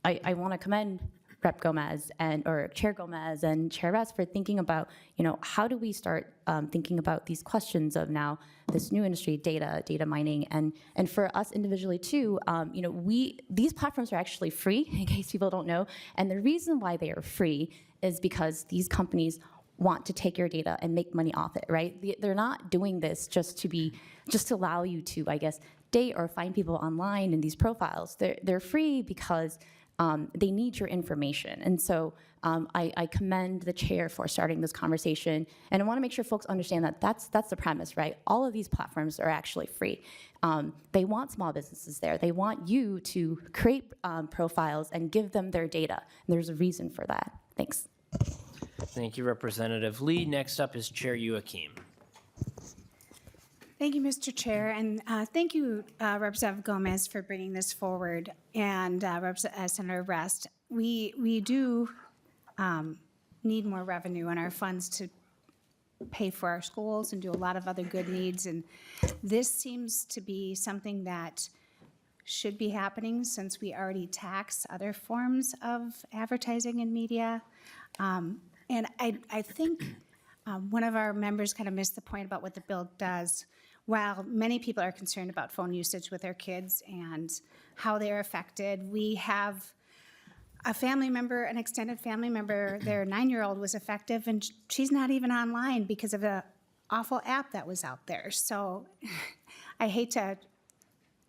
want to commend Rep. Gomez or Chair Gomez and Chair Rest for thinking about, how do we start thinking about these questions of now this new industry, data mining, and for us individually too, these platforms are actually free, in case people don't know, and the reason why they are free is because these companies want to take your data and make money off it, right? They're not doing this just to allow you to, I guess, date or find people online in these profiles. They're free because they need your information. And so I commend the chair for starting this conversation. And I want to make sure folks understand that that's the premise, right? All of these platforms are actually free. They want small businesses there. They want you to create profiles and give them their data. And there's a reason for that. Thanks. Thank you, Representative Lee. Next up is Chair Youakim. Thank you, Mr. Chair, and thank you, Representative Gomez, for bringing this forward, and Senator Rest. We do need more revenue in our funds to pay for our schools and do a lot of other good needs, and this seems to be something that should be happening since we already tax other forms of advertising and media. And I think one of our members kind of missed the point about what the bill does. While many people are concerned about phone usage with their kids and how they're affected, we have a family member, an extended family member, their 9-year-old was affected, and she's not even online because of an awful app that was out there. So I hate to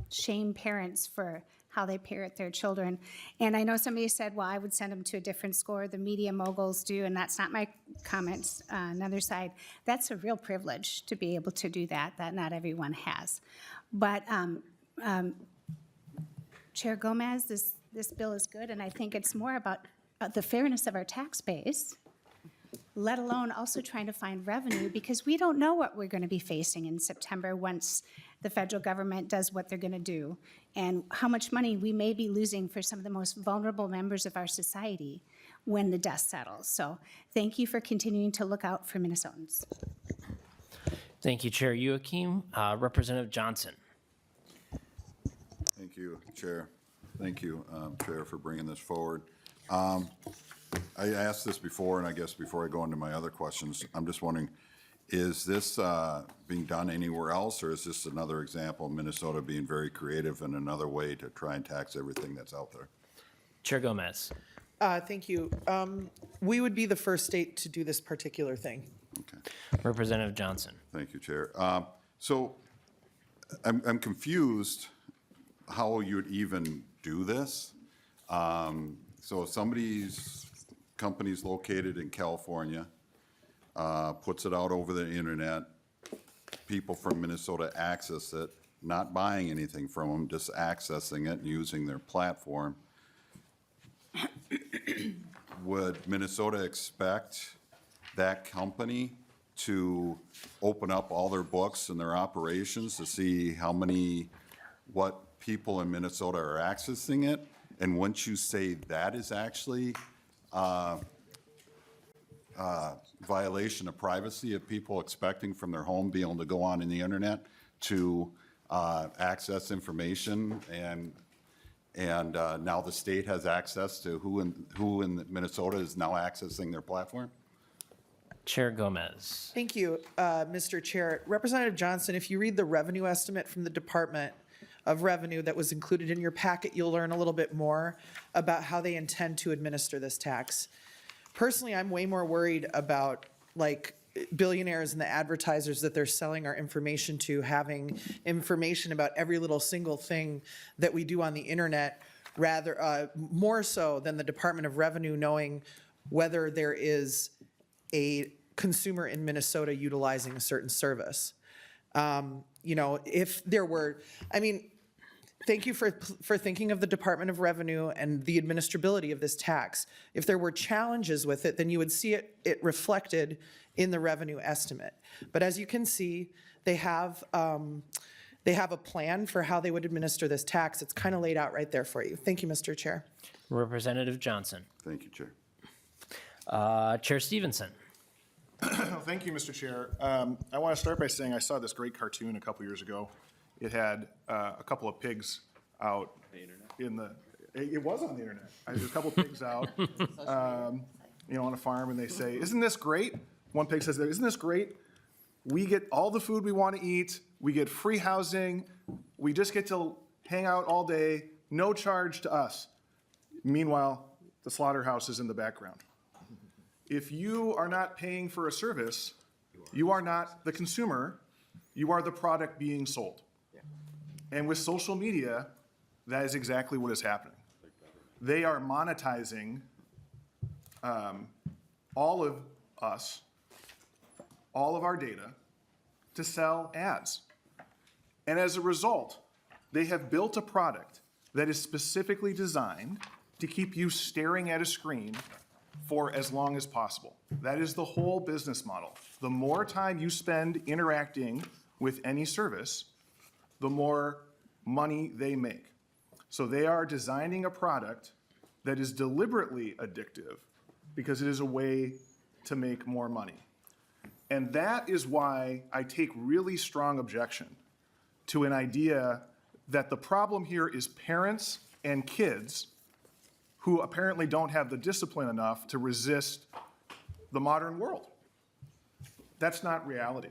shame parents for how they parent their children. And I know somebody said, well, I would send them to a different school, the media moguls do, and that's not my comments. Another side, that's a real privilege to be able to do that not everyone has. But Chair Gomez, this bill is good, and I think it's more about the fairness of our tax base, let alone also trying to find revenue, because we don't know what we're going to be facing in September once the federal government does what they're going to do, and how much money we may be losing for some of the most vulnerable members of our society when the dust settles. So thank you for continuing to look out for Minnesotans. Thank you, Chair Youakim. Representative Johnson. Thank you, Chair. Thank you, Chair, for bringing this forward. I asked this before, and I guess before I go into my other questions, I'm just wondering, is this being done anywhere else, or is this another example of Minnesota being very creative in another way to try and tax everything that's out there? Chair Gomez. Thank you. We would be the first state to do this particular thing. Okay. Representative Johnson. Thank you, Chair. So I'm confused how you would even do this. So if company's located in California, puts it out over the internet, people from Minnesota access it, not buying anything from them, just accessing it and using their platform. Would Minnesota expect that company to open up all their books and their operations to see what people in Minnesota are accessing it? And once you say that is actually violation of privacy of people expecting from their home being able to go on in the internet to access information, and now the state has access to who in Minnesota is now accessing their platform? Chair Gomez. Thank you, Mr. Chair. Representative Johnson, if you read the revenue estimate from the Department of Revenue that was included in your packet, you'll learn a little bit more about how they intend to administer this tax. Personally, I'm way more worried about like billionaires and the advertisers that they're selling our information to having information about every little single thing that we do on the internet, rather more so than the Department of Revenue knowing whether there is a consumer in Minnesota utilizing a certain service. You know, if there were, I mean, thank you for thinking of the Department of Revenue and the administrability of this tax. If there were challenges with it, then you would see it reflected in the revenue estimate. But as you can see, they have a plan for how they would administer this tax. It's kind of laid out right there for you. Thank you, Mr. Chair. Representative Johnson. Thank you, Chair. Chair Stevenson. Thank you, Mr. Chair. I want to start by saying I saw this great cartoon a couple years ago. It had a couple of pigs out in the, it was on the internet. There's a couple of pigs out, you know, on a farm, and they say, "Isn't this great?" One pig says, "Isn't this great? We get all the food we want to eat. We get free housing. We just get to hang out all day, no charge to us." Meanwhile, the slaughterhouse is in the background. If you are not paying for a service, you are not the consumer, you are the product being sold. And with social media, that is exactly what is happening. They are monetizing all of us, all of our data, to sell ads. And as a result, they have built a product that is specifically designed to keep you staring at a screen for as long as possible. That is the whole business model. The more time you spend interacting with any service, the more money they make. So they are designing a product that is deliberately addictive because it is a way to make more money. And that is why I take really strong objection to an idea that the problem here is parents and kids who apparently don't have the discipline enough to resist the modern world. That's not reality.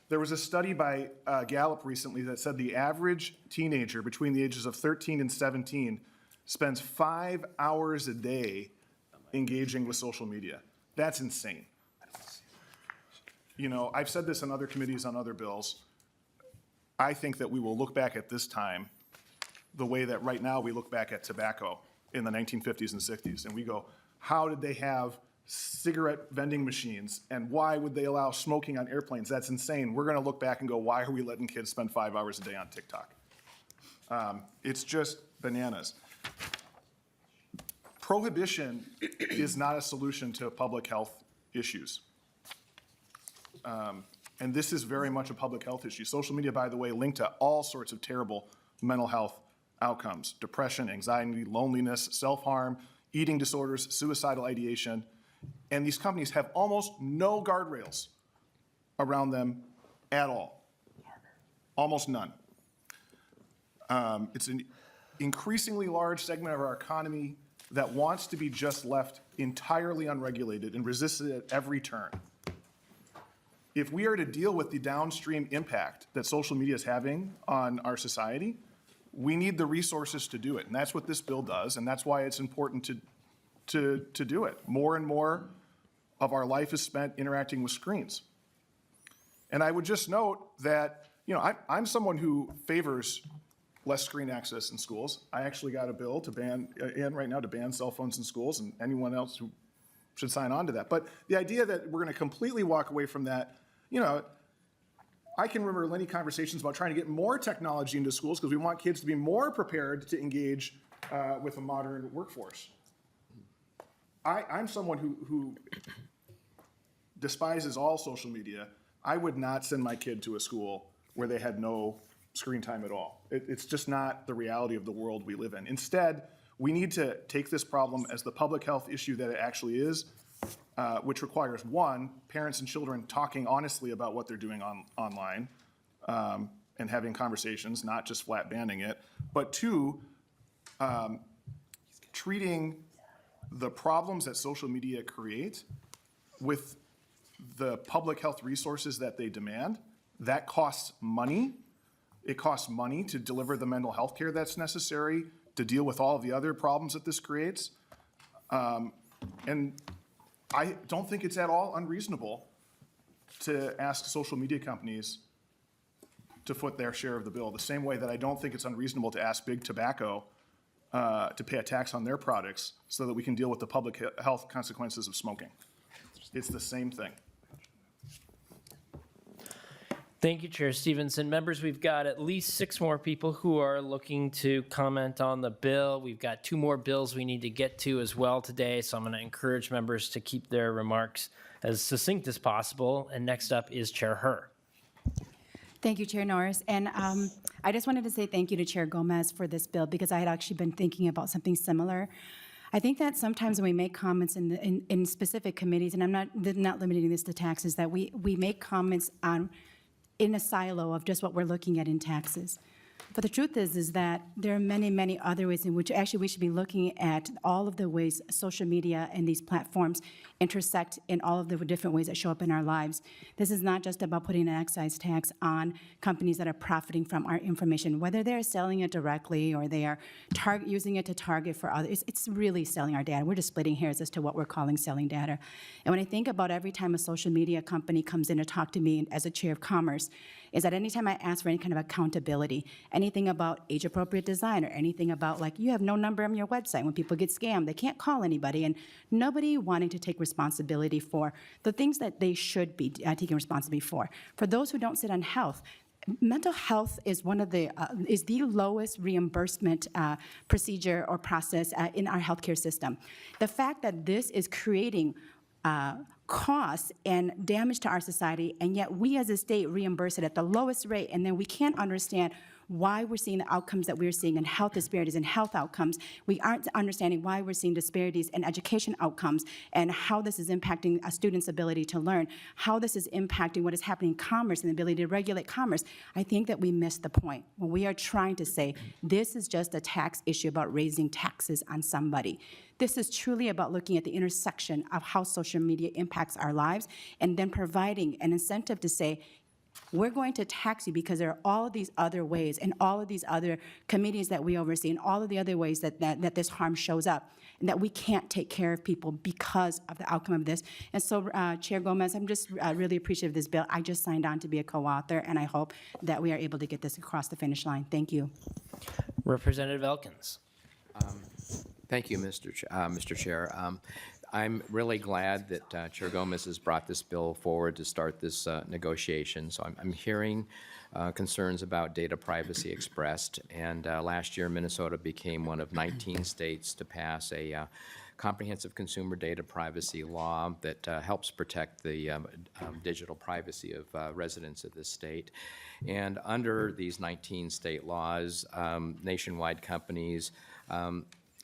There was a study by Gallup recently that said the average teenager between the ages of 13 and 17 spends 5 hours a day engaging with social media. That's insane. You know, I've said this in other committees on other bills. I think that we will look back at this time the way that right now we look back at tobacco in the 1950s and 60s, and we go, how did they have cigarette vending machines, and why would they allow smoking on airplanes? That's insane. We're gonna look back and go, why are we letting kids spend 5 hours a day on TikTok? It's just bananas. Prohibition is not a solution to public health issues. And this is very much a public health issue. Social media, by the way, linked to all sorts of terrible mental health outcomes: depression, anxiety, loneliness, self-harm, eating disorders, suicidal ideation. And these companies have almost no guardrails around them at all. Almost none. It's an increasingly large segment of our economy that wants to be just left entirely unregulated and resists it at every turn. If we are to deal with the downstream impact that social media is having on our society, we need the resources to do it. And that's what this bill does, and that's why it's important to do it. More and more of our life is spent interacting with screens. And I would just note that, you know, I'm someone who favors less screen access in schools. I actually got a bill to ban, right now, to ban cell phones in schools, and anyone else who should sign on to that. But the idea that we're gonna completely walk away from that, you know, I can remember many conversations about trying to get more technology into schools because we want kids to be more prepared to engage with a modern workforce. I'm someone who despises all social media. I would not send my kid to a school where they had no screen time at all. It's just not the reality of the world we live in. Instead, we need to take this problem as the public health issue that it actually is, which requires, one, parents and children talking honestly about what they're doing online and having conversations, not just flat banning it, but two, treating the problems that social media create with the public health resources that they demand. That costs money. It costs money to deliver the mental health care that's necessary to deal with all of the other problems that this creates. And I don't think it's at all unreasonable to ask social media companies to foot their share of the bill, the same way that I don't think it's unreasonable to ask big tobacco to pay a tax on their products so that we can deal with the public health consequences of smoking. It's the same thing. Thank you, Chair Stevenson. Members, we've got at least 6 more people who are looking to comment on the bill. We've got 2 more bills we need to get to as well today, so I'm going to encourage members to keep their remarks as succinct as possible. And next up is Chair Herr. Thank you, Chair Norris. And I just wanted to say thank you to Chair Gomez for this bill, because I had actually been thinking about something similar. I think that sometimes when we make comments in specific committees, and I'm not limiting this to taxes, that we make comments in a silo of just what we're looking at in taxes. But the truth is that there are many, many other ways in which actually we should be looking at all of the ways social media and these platforms intersect in all of the different ways that show up in our lives. This is not just about putting an excise tax on companies that are profiting from our information, whether they're selling it directly or they are using it to target for others. It's really selling our data. We're just splitting hairs as to what we're calling selling data. And when I think about every time a social media company comes in to talk to me as a chair of commerce, is that anytime I ask for any kind of accountability, anything about age-appropriate design or anything about, like, you have no number on your website. When people get scammed, they can't call anybody, and nobody wanting to take responsibility for the things that they should be taking responsibility for. For those who don't sit on health, mental health is one of the is the lowest reimbursement procedure or process in our healthcare system. The fact that this is creating costs and damage to our society, and yet we as a state reimburse it at the lowest rate, and then we can't understand why we're seeing the outcomes that we're seeing in health disparities and health outcomes. We aren't understanding why we're seeing disparities in education outcomes and how this is impacting a student's ability to learn, how this is impacting what is happening in commerce and the ability to regulate commerce. I think that we missed the point when we are trying to say this is just a tax issue about raising taxes on somebody. This is truly about looking at the intersection of how social media impacts our lives and then providing an incentive to say, we're going to tax you because there are all of these other ways and all of these other committees that we oversee and all of the other ways that this harm shows up, and that we can't take care of people because of the outcome of this. And so, Chair Gomez, I'm just really appreciative of this bill. I just signed on to be a co-author, and I hope that we are able to get this across the finish line. Thank you. Representative Elkins. Thank you, Mr. Chair. I'm really glad that Chair Gomez has brought this bill forward to start this negotiation. So I'm hearing concerns about data privacy expressed, and last year Minnesota became one of 19 states to pass a comprehensive consumer data privacy law that helps protect the digital privacy of residents of this state. And under these 19 state laws, nationwide companies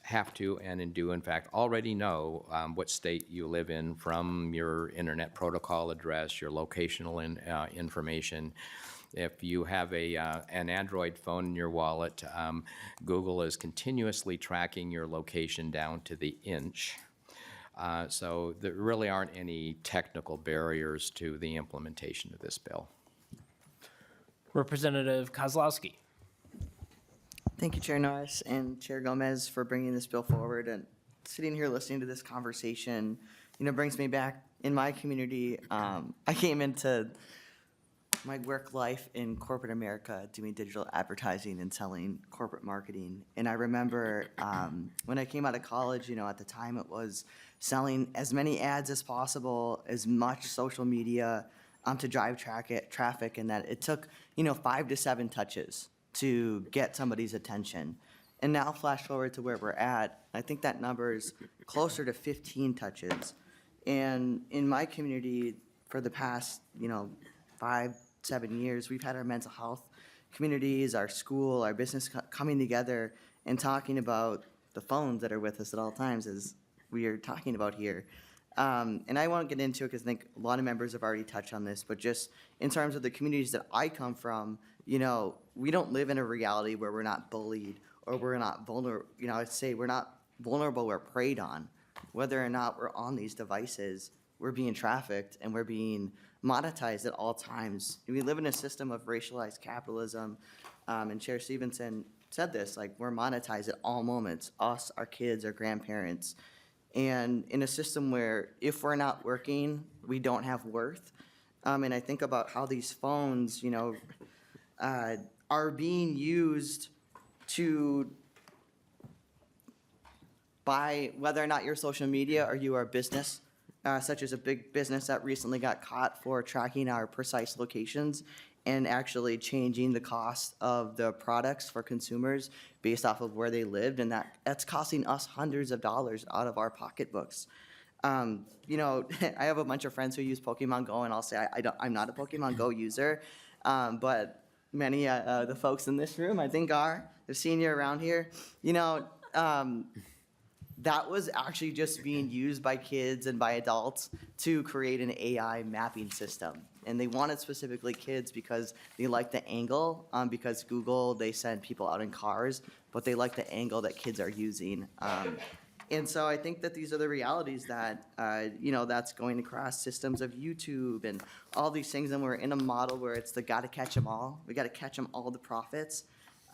have to and do in fact already know what state you live in from your internet protocol address, your locational information. If you have an Android phone in your wallet, Google is continuously tracking your location down to the inch. So there really aren't any technical barriers to the implementation of this bill. Representative Kozlowski. Thank you, Chair Norris and Chair Gomez, for bringing this bill forward. And sitting here listening to this conversation, brings me back in my community. I came into my work life in corporate America doing digital advertising and selling corporate marketing. And I remember when I came out of college, at the time it was selling as many ads as possible, as much social media to drive traffic, and that it took, 5 to 7 touches to get somebody's attention. And now flash forward to where we're at, I think that number is closer to 15 touches. And in my community, for the past, 5, 7 years, we've had our mental health communities, our school, our business coming together and talking about the phones that are with us at all times, as we are talking about here. And I won't get into it because I think a lot of members have already touched on this, but just in terms of the communities that I come from, we don't live in a reality where we're not bullied or we're not vulnerable. I'd say we're not vulnerable, we're preyed on. Whether or not we're on these devices, we're being trafficked and we're being monetized at all times. We live in a system of racialized capitalism, and Chair Stevenson said this, like, we're monetized at all moments, us, our kids, our grandparents. And in a system where if we're not working, we don't have worth. And I think about how these phones, are being used to buy whether or not you're social media or you are a business, such as a big business that recently got caught for tracking our precise locations and actually changing the cost of the products for consumers based off of where they lived, and that's costing us hundreds of dollars out of our pocketbooks. You know, I have a bunch of friends who use Pokemon Go, and I'll say I'm not a Pokemon Go user, but many the folks in this room I think are. They've seen you around here. You know, that was actually just being used by kids and by adults to create an AI mapping system. And they wanted specifically kids because they like the angle, because Google, they send people out in cars, but they like the angle that kids are using. And so I think that these are the realities that, you know, that's going across systems of YouTube and all these things. And we're in a model where it's the gotta catch them all. We gotta catch them all the profits.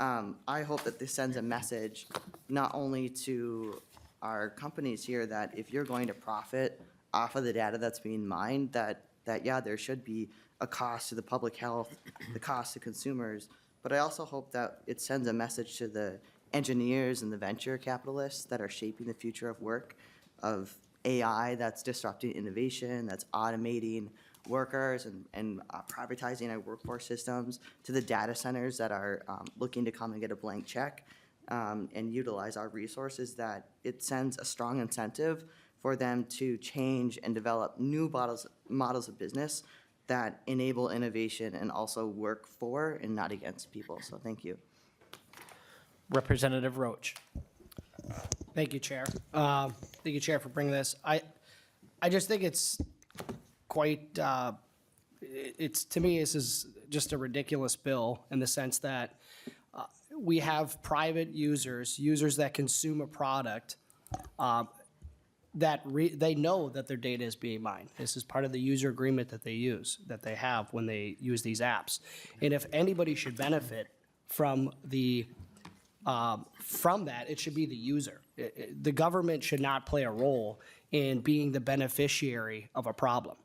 I hope that this sends a message not only to our companies here that if you're going to profit off of the data that's being mined, that yeah, there should be a cost to the public health, the cost to consumers. But I also hope that it sends a message to the engineers and the venture capitalists that are shaping the future of work, of AI that's disrupting innovation, that's automating workers and privatizing our workforce systems, to the data centers that are looking to come and get a blank check and utilize our resources, that it sends a strong incentive for them to change and develop new models of business that enable innovation and also work for and not against people. So thank you. Representative Roach. Thank you, Chair. Thank you, Chair, for bringing this. I just think it's quite, to me, this is just a ridiculous bill in the sense that we have private users that consume a product that they know that their data is being mined. This is part of the user agreement that they have when they use these apps. And if anybody should benefit from that, it should be the user. The government should not play a role in being the beneficiary of a problem,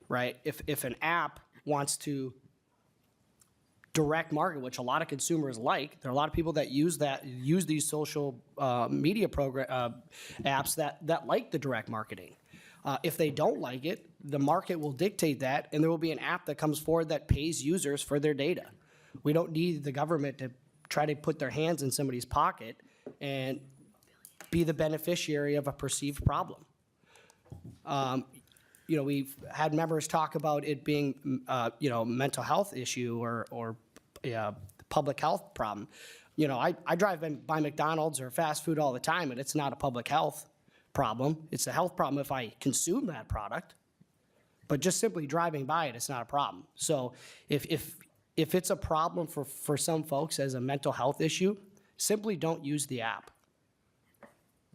right? If an app wants to direct market, which a lot of consumers like, there are a lot of people that use these social media apps that like the direct marketing. If they don't like it, the market will dictate that, and there will be an app that comes forward that pays users for their data. We don't need the government to try to put their hands in somebody's pocket and be the beneficiary of a perceived problem. You know, we've had members talk about it being, you know, mental health issue or public health problem. You know, I drive by McDonald's or fast food all the time, and it's not a public health problem. It's a health problem if I consume that product. But just simply driving by it, it's not a problem. So if it's a problem for some folks as a mental health issue, simply don't use the app.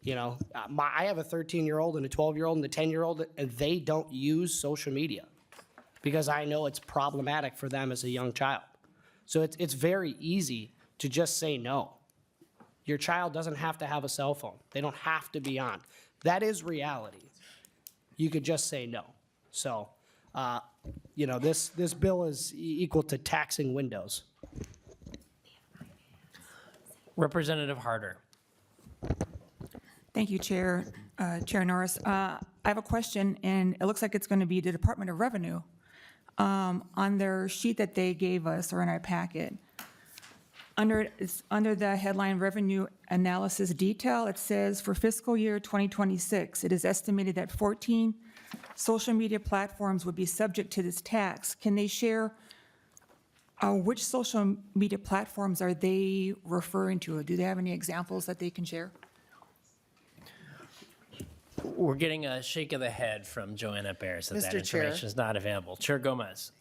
You know, I have a 13-year-old and a 12-year-old and a 10-year-old, and they don't use social media because I know it's problematic for them as a young child. So it's very easy to just say no. Your child doesn't have to have a cell phone. They don't have to be on. That is reality. You could just say no. So, you know, this bill is equal to taxing Windows. Representative Harder. Thank you, Chair Norris. I have a question, and it looks like it's going to be the Department of Revenue. On their sheet that they gave us, or in our packet, under the headline Revenue Analysis Detail, it says for fiscal year 2026, it is estimated that 14 social media platforms would be subject to this tax. Can they share which social media platforms are they referring to? Do they have any examples that they can share? We're getting a shake of the head from Joanna Bears that Mr. Chair. information is not available. Chair Gomez.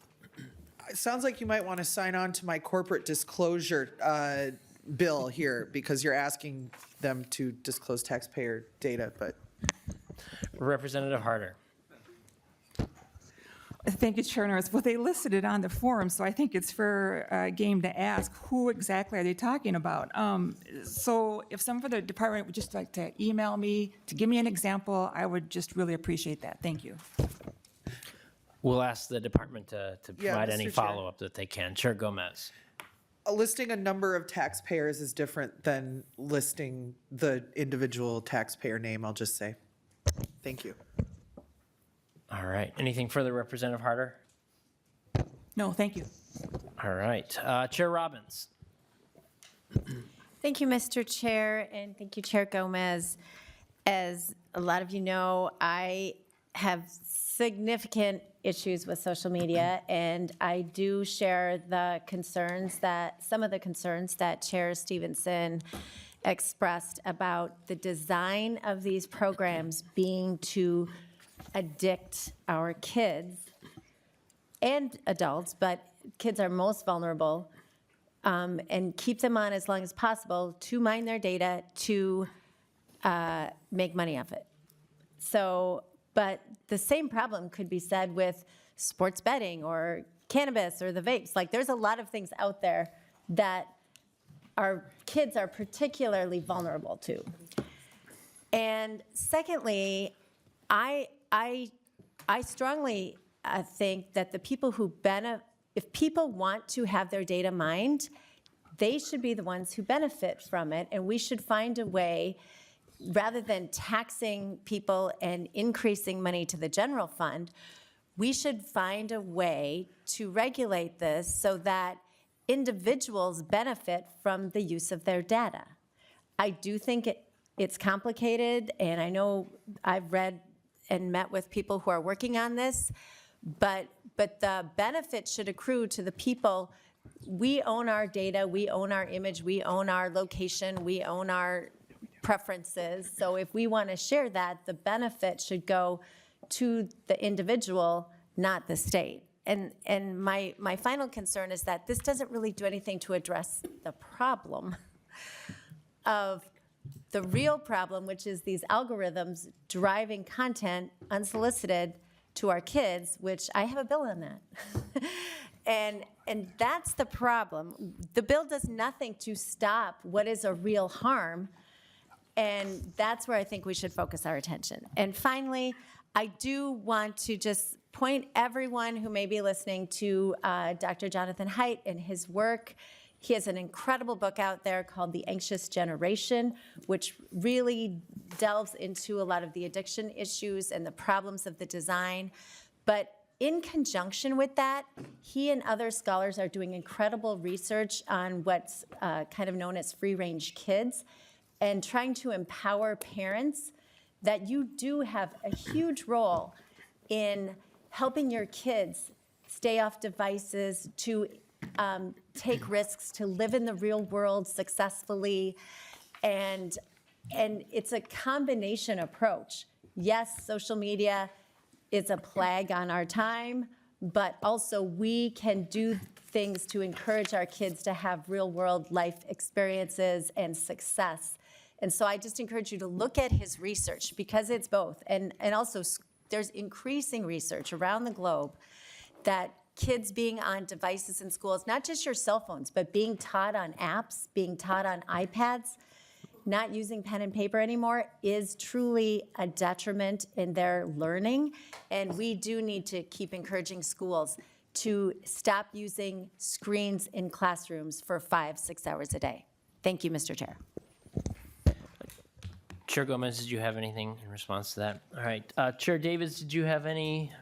It sounds like you might want to sign on to my corporate disclosure bill here because you're asking them to disclose taxpayer data, but. Representative Harder. Thank you, Chair Norris. Well, they listed it on the form, so I think it's fair game to ask who exactly are they talking about. So if some of the department would just like to email me to give me an example, I would just really appreciate that. Thank you. We'll ask the department to Yeah, provide Mr. any Chair. follow-up that they can. Chair Gomez. Listing a number of taxpayers is different than listing the individual taxpayer name, I'll just say. Thank you. All right. Anything further, Representative Harder? No, thank you. All right. Chair Robbins. Thank you, Mr. Chair, and thank you, Chair Gomez. As a lot of you know, I have significant issues with social media, and I do share the concerns that, some of the concerns that Chair Stevenson expressed about the design of these programs being to addict our kids and adults, but kids are most vulnerable, and keep them on as long as possible to mine their data to make money off it. So, but the same problem could be said with sports betting or cannabis or the vapes. Like, there's a lot of things out there that our kids are particularly vulnerable to. And secondly, I strongly think that the people who if people want to have their data mined, they should be the ones who benefit from it, and we should find a way, rather than taxing people and increasing money to the general fund, we should find a way to regulate this so that individuals benefit from the use of their data. I do think it's complicated, and I know I've read and met with people who are working on this, but the benefit should accrue to the people. We own our data, we own our image, we own our location, we own our preferences. So if we want to share that, the benefit should go to the individual, not the state. And my final concern is that this doesn't really do anything to address the problem of the real problem, which is these algorithms driving content unsolicited to our kids, which I have a bill on that. And that's the problem. The bill does nothing to stop what is a real harm, and that's where I think we should focus our attention. And finally, I do want to just point everyone who may be listening to Dr. Jonathan Haidt and his work. He has an incredible book out there called The Anxious Generation, which really delves into a lot of the addiction issues and the problems of the design. But in conjunction with that, he and other scholars are doing incredible research on what's kind of known as free-range kids, and trying to empower parents that you do have a huge role in helping your kids stay off devices, to take risks, to live in the real world successfully. And it's a combination approach. Yes, social media is a plague on our time, but also we can do things to encourage our kids to have real world life experiences and success. And so I just encourage you to look at his research, because it's both. And also there's increasing research around the globe that kids being on devices in schools, not just your cell phones, but being taught on apps, being taught on iPads, not using pen and paper anymore, is truly a detriment in their learning. And we do need to keep encouraging schools to stop using screens in classrooms for 5-6 hours a day. Thank you, Mr. Chair. Chair Gomez, did you have anything in response to that? All right. Chair Davids, did you have any?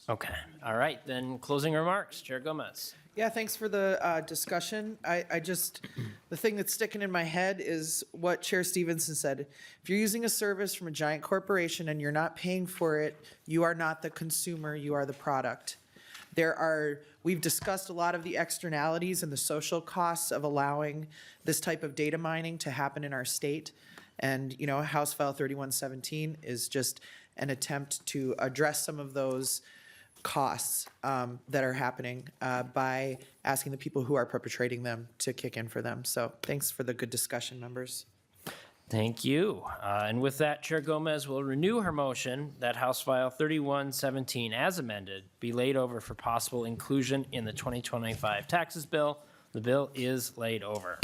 Okay. All right. Then closing remarks. Chair Gomez. Yeah, thanks for the discussion. I just, the thing that's sticking in my head is what Chair Stevenson said. If you're using a service from a giant corporation and you're not paying for it, you are not the consumer, you are the product. We've discussed a lot of the externalities and the social costs of allowing this type of data mining to happen in our state. And, you know, House File 3117 is just an attempt to address some of those costs that are happening by asking the people who are perpetrating them to kick in for them. So thanks for the good discussion, members. Thank you. And with that, Chair Gomez will renew her motion that House File 3117, as amended, be laid over for possible inclusion in the 2025 taxes bill. The bill is laid over.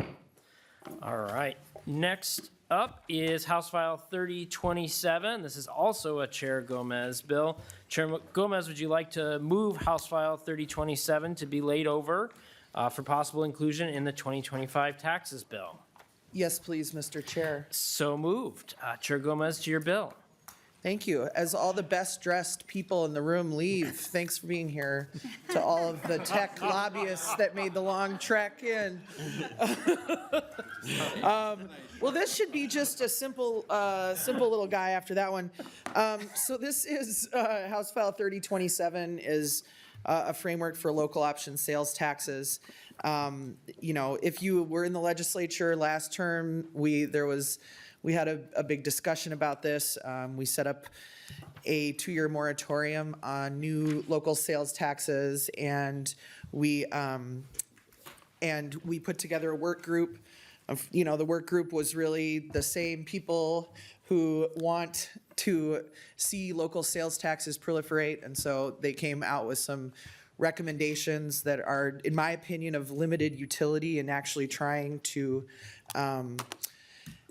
All right. Next up is House File 3027. This is also a Chair Gomez bill. Chair Gomez, would you like to move House File 3027 to be laid over for possible inclusion in the 2025 taxes bill? Yes, please, Mr. Chair. So moved. Chair Gomez, to your bill. Thank you. As all the best-dressed people in the room leave, thanks for being here. To all of the tech lobbyists that made the long trek in. Well, this should be just a simple little guy after that one. So this is, House File 3027 is a framework for local option sales taxes. You know, if you were in the legislature last term, we had a big discussion about this. We set up a 2-year moratorium on new local sales taxes, and we put together a work group. You know, the work group was really the same people who want to see local sales taxes proliferate, and so they came out with some recommendations that are, in my opinion, of limited utility and actually trying to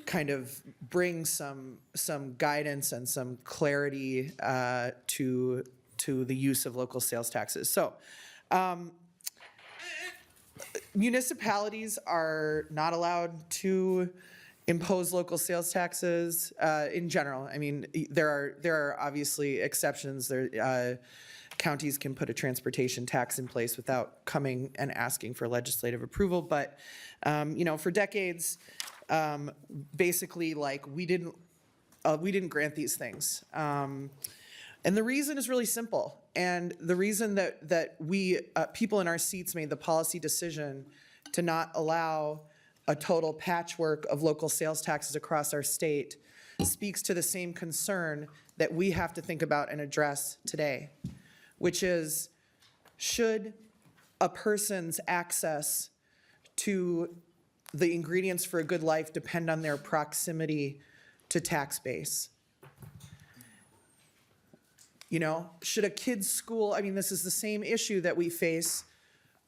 kind of bring some guidance and some clarity to the use of local sales taxes. So municipalities are not allowed to impose local sales taxes in general. I mean, there are obviously exceptions. Counties can put a transportation tax in place without coming and asking for legislative approval. But you know, for decades, basically, like, we didn't grant these things. And the reason is really simple. And the reason that we, people in our seats, made the policy decision to not allow a total patchwork of local sales taxes across our state speaks to the same concern that we have to think about and address today, which is, should a person's access to the ingredients for a good life depend on their proximity to tax base? You know, should a kid's school, I mean, this is the same issue that we face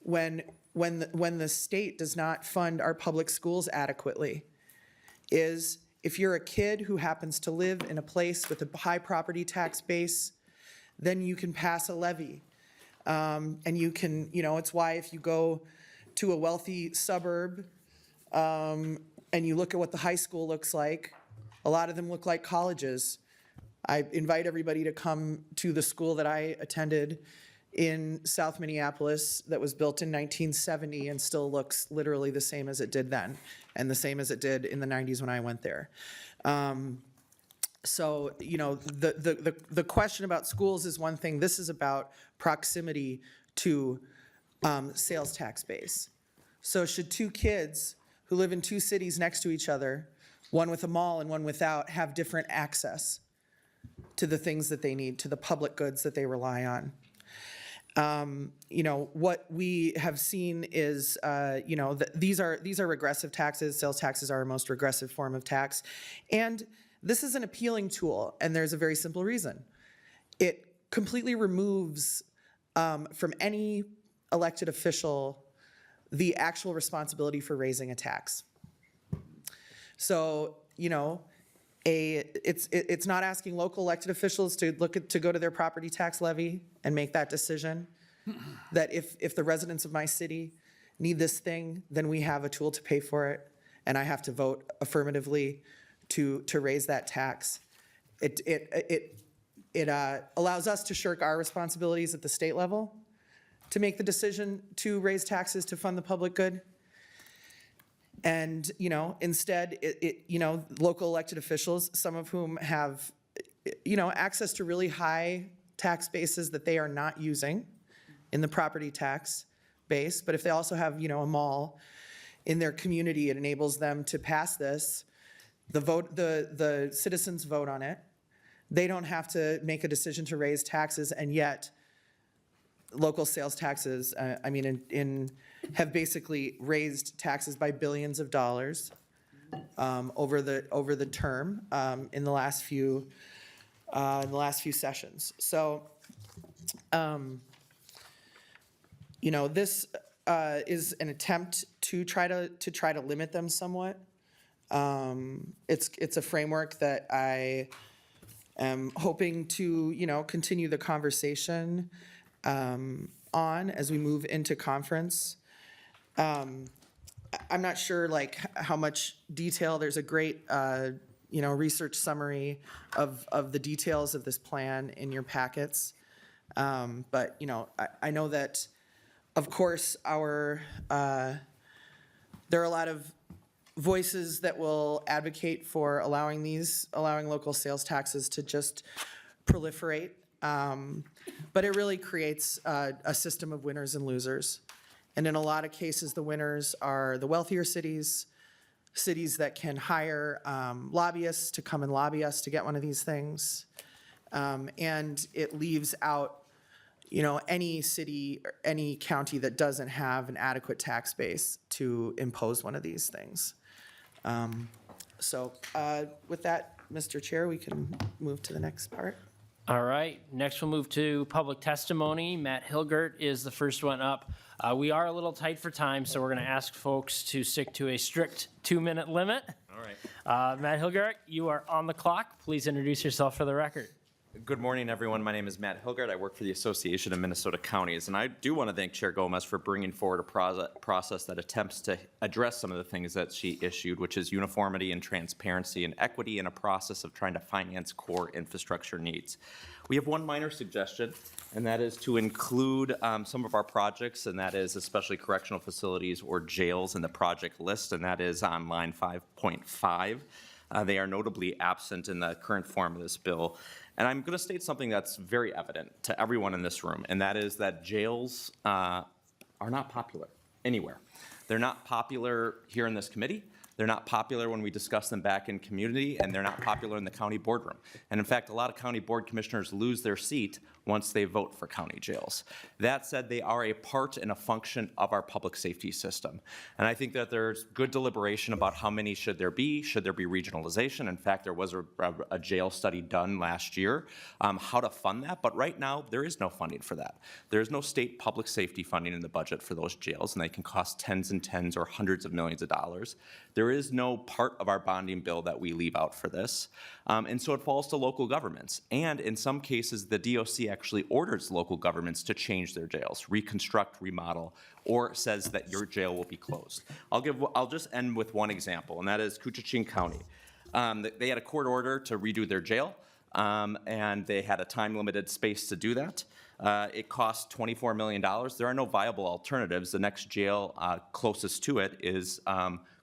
when the state does not fund our public schools adequately, is if you're a kid who happens to live in a place with a high property tax base, then you can pass a levy. And you can, you know, it's why if you go to a wealthy suburb and you look at what the high school looks like, a lot of them look like colleges. I invite everybody to come to the school that I attended in South Minneapolis that was built in 1970 and still looks literally the same as it did then, and the same as it did in the 90s when I went there. So, you know, the question about schools is one thing. This is about proximity to sales tax base. So should two kids who live in two cities next to each other, one with a mall and one without, have different access to the things that they need, to the public goods that they rely on? You know, what we have seen is, you know, these are regressive taxes. Sales taxes are our most regressive form of tax. And this is an appealing tool, and there's a very simple reason. It completely removes from any elected official the actual responsibility for raising a tax. So, you know, it's not asking local elected officials to go to their property tax levy and make that decision, that if the residents of my city need this thing, then we have a tool to pay for it, and I have to vote affirmatively to raise that tax. It allows us to shirk our responsibilities at the state level to make the decision to raise taxes to fund the public good. And, you know, instead, you know, local elected officials, some of whom have, you know, access to really high tax bases that they are not using in the property tax base, but if they also have, you know, a mall in their community, it enables them to pass this. The citizens vote on it. They don't have to make a decision to raise taxes, and yet local sales taxes, I mean, have basically raised taxes by billions of dollars over the term in the last few sessions. So, you know, this is an attempt to try to limit them somewhat. It's a framework that I am hoping to, you know, continue the conversation on as we move into conference. I'm not sure like how much detail. There's a great research summary of the details of this plan in your packets. But, I know that, of course, there are a lot of voices that will advocate for allowing local sales taxes to just proliferate. But it really creates a system of winners and losers. And in a lot of cases, the winners are the wealthier cities that can hire lobbyists to come and lobby us to get one of these things. And it leaves out, any city or any county that doesn't have an adequate tax base to impose one of these things. So with that, Mr. Chair, we can move to the next part. All right, next we'll move to public testimony. Matt Hilgert is the first one up. We are a little tight for time, so we're going to ask folks to stick to a strict 2-minute limit. All right. Matt Hilgert, you are on the clock. Please introduce yourself for the record. Good morning, everyone. My name is Matt Hilgert. I work for the Association of Minnesota Counties, and I do want to thank Chair Gomez for bringing forward a process that attempts to address some of the things that she issued, which is uniformity and transparency and equity in a process of trying to finance core infrastructure needs. We have one minor suggestion, and that is to include some of our projects, and that is especially correctional facilities or jails in the project list, and that is on line 5.5. They are notably absent in the current form of this bill. And I'm going to state something that's very evident to everyone in this room, and that is that jails are not popular anywhere. They're not popular here in this committee. They're not popular when we discuss them back in community, and they're not popular in the county boardroom. And in fact, a lot of county board commissioners lose their seat once they vote for county jails. That said, they are a part and a function of our public safety system. And I think that there's good deliberation about how many should there be regionalization. In fact, there was a jail study done last year, how to fund that. But right now, there is no funding for that. There is no state public safety funding in the budget for those jails, and they can cost tens and tens or hundreds of millions of dollars. There is no part of our bonding bill that we leave out for this. And so it falls to local governments. And in some cases, the DOC actually orders local governments to change their jails, reconstruct, remodel, or says that your jail will be closed. I'll just end with one example, and that is Koochiching County. They had a court order to redo their jail, and they had a time-limited space to do that. It cost $24 million. There are no viable alternatives. The next jail closest to it is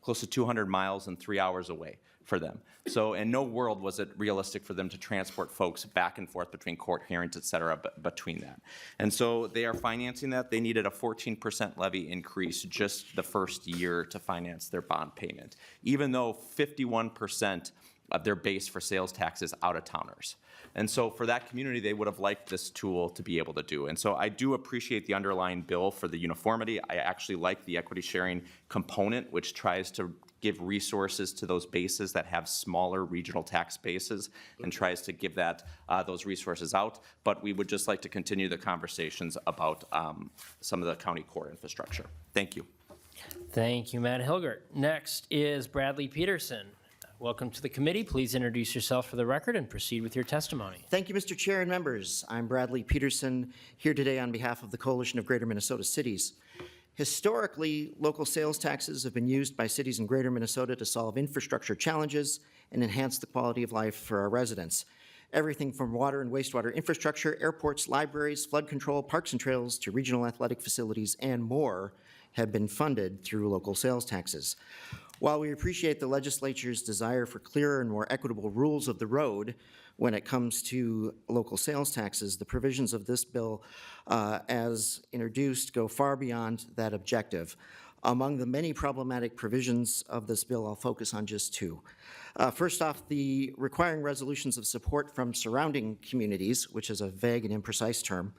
close to 200 miles and 3 hours away for them. So in no world was it realistic for them to transport folks back and forth between court hearings, et cetera, between that. And so they are financing that. They needed a 14% levy increase just the first year to finance their bond payment, even though 51% of their base for sales tax is out-of-towners. And so for that community, they would have liked this tool to be able to do. And so I do appreciate the underlying bill for the uniformity. I actually like the equity sharing component, which tries to give resources to those bases that have smaller regional tax bases and tries to give those resources out. But we would just like to continue the conversations about some of the county core infrastructure. Thank you. Thank you, Matt Hilgert. Next is Bradley Peterson. Welcome to the committee. Please introduce yourself for the record and proceed with your testimony. Thank you, Mr. Chair and members. I'm Bradley Peterson, here today on behalf of the Coalition of Greater Minnesota Cities. Historically, local sales taxes have been used by cities in Greater Minnesota to solve infrastructure challenges and enhance the quality of life for our residents. Everything from water and wastewater infrastructure, airports, libraries, flood control, parks and trails, to regional athletic facilities and more have been funded through local sales taxes. While we appreciate the legislature's desire for clearer and more equitable rules of the road when it comes to local sales taxes, the provisions of this bill as introduced go far beyond that objective. Among the many problematic provisions of this bill, I'll focus on just two. First off, the requiring resolutions of support from surrounding communities, which is a vague and imprecise term,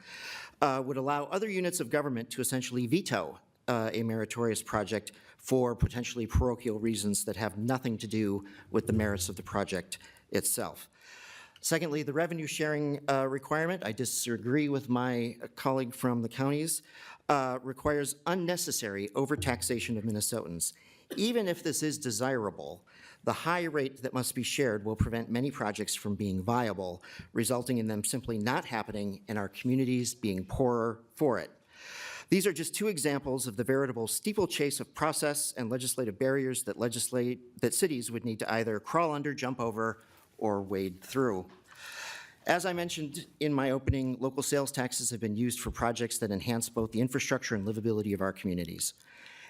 would allow other units of government to essentially veto a meritorious project for potentially parochial reasons that have nothing to do with the merits of the project itself. Secondly, the revenue sharing requirement, I disagree with my colleague from the counties, requires unnecessary overtaxation of Minnesotans. Even if this is desirable, the high rate that must be shared will prevent many projects from being viable, resulting in them simply not happening and our communities being poorer for it. These are just two examples of the veritable steeplechase of process and legislative barriers that cities would need to either crawl under, jump over, or wade through. As I mentioned in my opening, local sales taxes have been used for projects that enhance both the infrastructure and livability of our communities.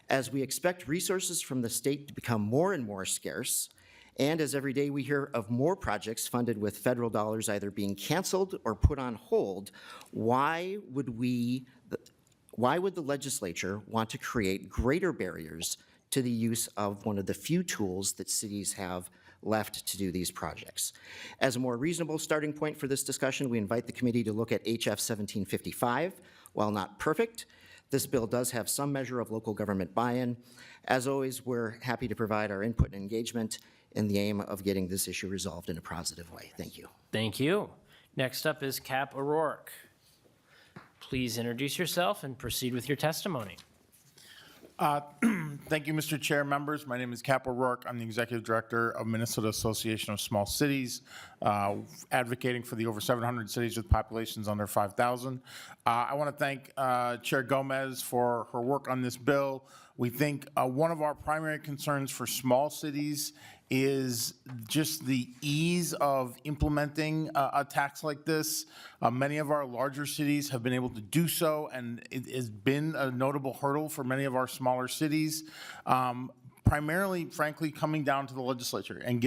As we expect resources from the state to become more and more scarce, and as every day we hear of more projects funded with federal dollars either being canceled or put on hold, why would the legislature want to create greater barriers to the use of one of the few tools that cities have left to do these projects? As a more reasonable starting point for this discussion, we invite the committee to look at HF 1755. While not perfect, this bill does have some measure of local government buy-in. As always, we're happy to provide our input and engagement in the aim of getting this issue resolved in a positive way. Thank you. Thank you. Next up is Cap O'Rourke. Please introduce yourself and proceed with your testimony. Thank you, Mr. Chair, members. My name is Cap O'Rourke. I'm the Executive Director of Minnesota Association of Small Cities, advocating for the over 700 cities with populations under 5,000. I want to thank Chair Gomez for her work on this bill. We think one of our primary concerns for small cities is just the ease of implementing a tax like this. Many of our larger cities have been able to do so, and it has been a notable hurdle for many of our smaller cities. Primarily, frankly, coming down to the legislature and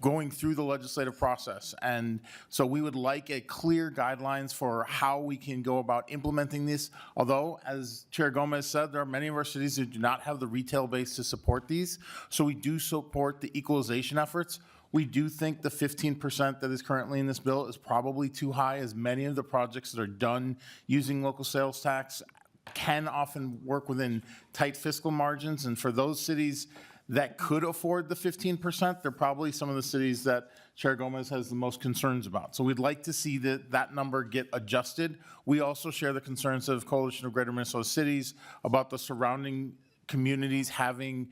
going through the legislative process. And so we would like a clear guidelines for how we can go about implementing this. Although, as Chair Gomez said, there are many of our cities that do not have the retail base to support these. So we do support the equalization efforts. We do think the 15% that is currently in this bill is probably too high, as many of the projects that are done using local sales tax can often work within tight fiscal margins. And for those cities that could afford the 15%, they're probably some of the cities that Chair Gomez has the most concerns about. So we'd like to see that number get adjusted. We also share the concerns of Coalition of Greater Minnesota Cities about the surrounding communities having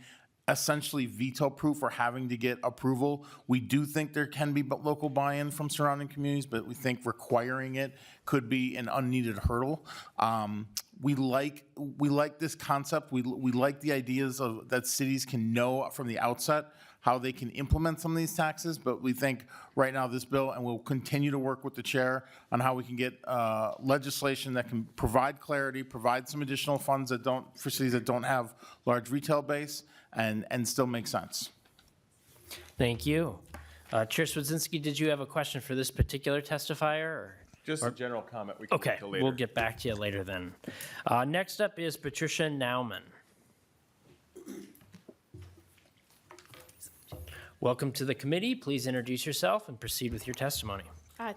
essentially veto proof or having to get approval. We do think there can be local buy-in from surrounding communities, but we think requiring it could be an unneeded hurdle. We like this concept. We like the ideas of that cities can know from the outset how they can implement some of these taxes, but we think right now this bill, and we'll continue to work with the chair on how we can get legislation that can provide clarity, provide some additional funds for cities that don't have large retail base, and still make sense. Thank you. Chair Swedzinski, did you have a question for this particular testifier? Or? Just a general comment. We can Okay, get to later. we'll get back to you later then. Next up is Patricia Nauman. Welcome to the committee. Please introduce yourself and proceed with your testimony.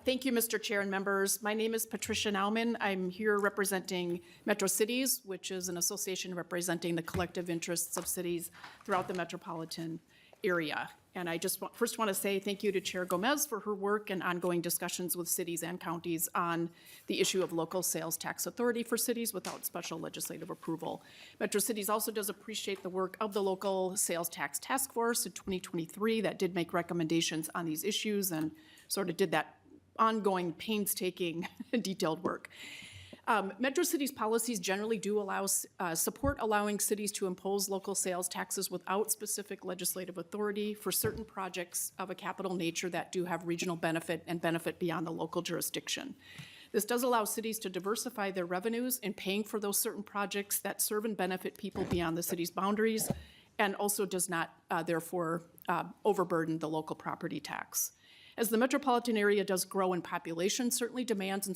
Thank you, Mr. Chair and members. My name is Patricia Nauman. I'm here representing Metro Cities, which is an association representing the collective interests of cities throughout the metropolitan area. And I just first want to say thank you to Chair Gomez for her work and ongoing discussions with cities and counties on the issue of local sales tax authority for cities without special legislative approval. Metro Cities also does appreciate the work of the local sales tax task force in 2023 that did make recommendations on these issues and sort of did that ongoing painstaking detailed work. Metro Cities policies generally do allow support allowing cities to impose local sales taxes without specific legislative authority for certain projects of a capital nature that do have regional benefit and benefit beyond the local jurisdiction. This does allow cities to diversify their revenues in paying for those certain projects that serve and benefit people beyond the city's boundaries, and also does not therefore overburden the local property tax. As the metropolitan area does grow in population, certainly demands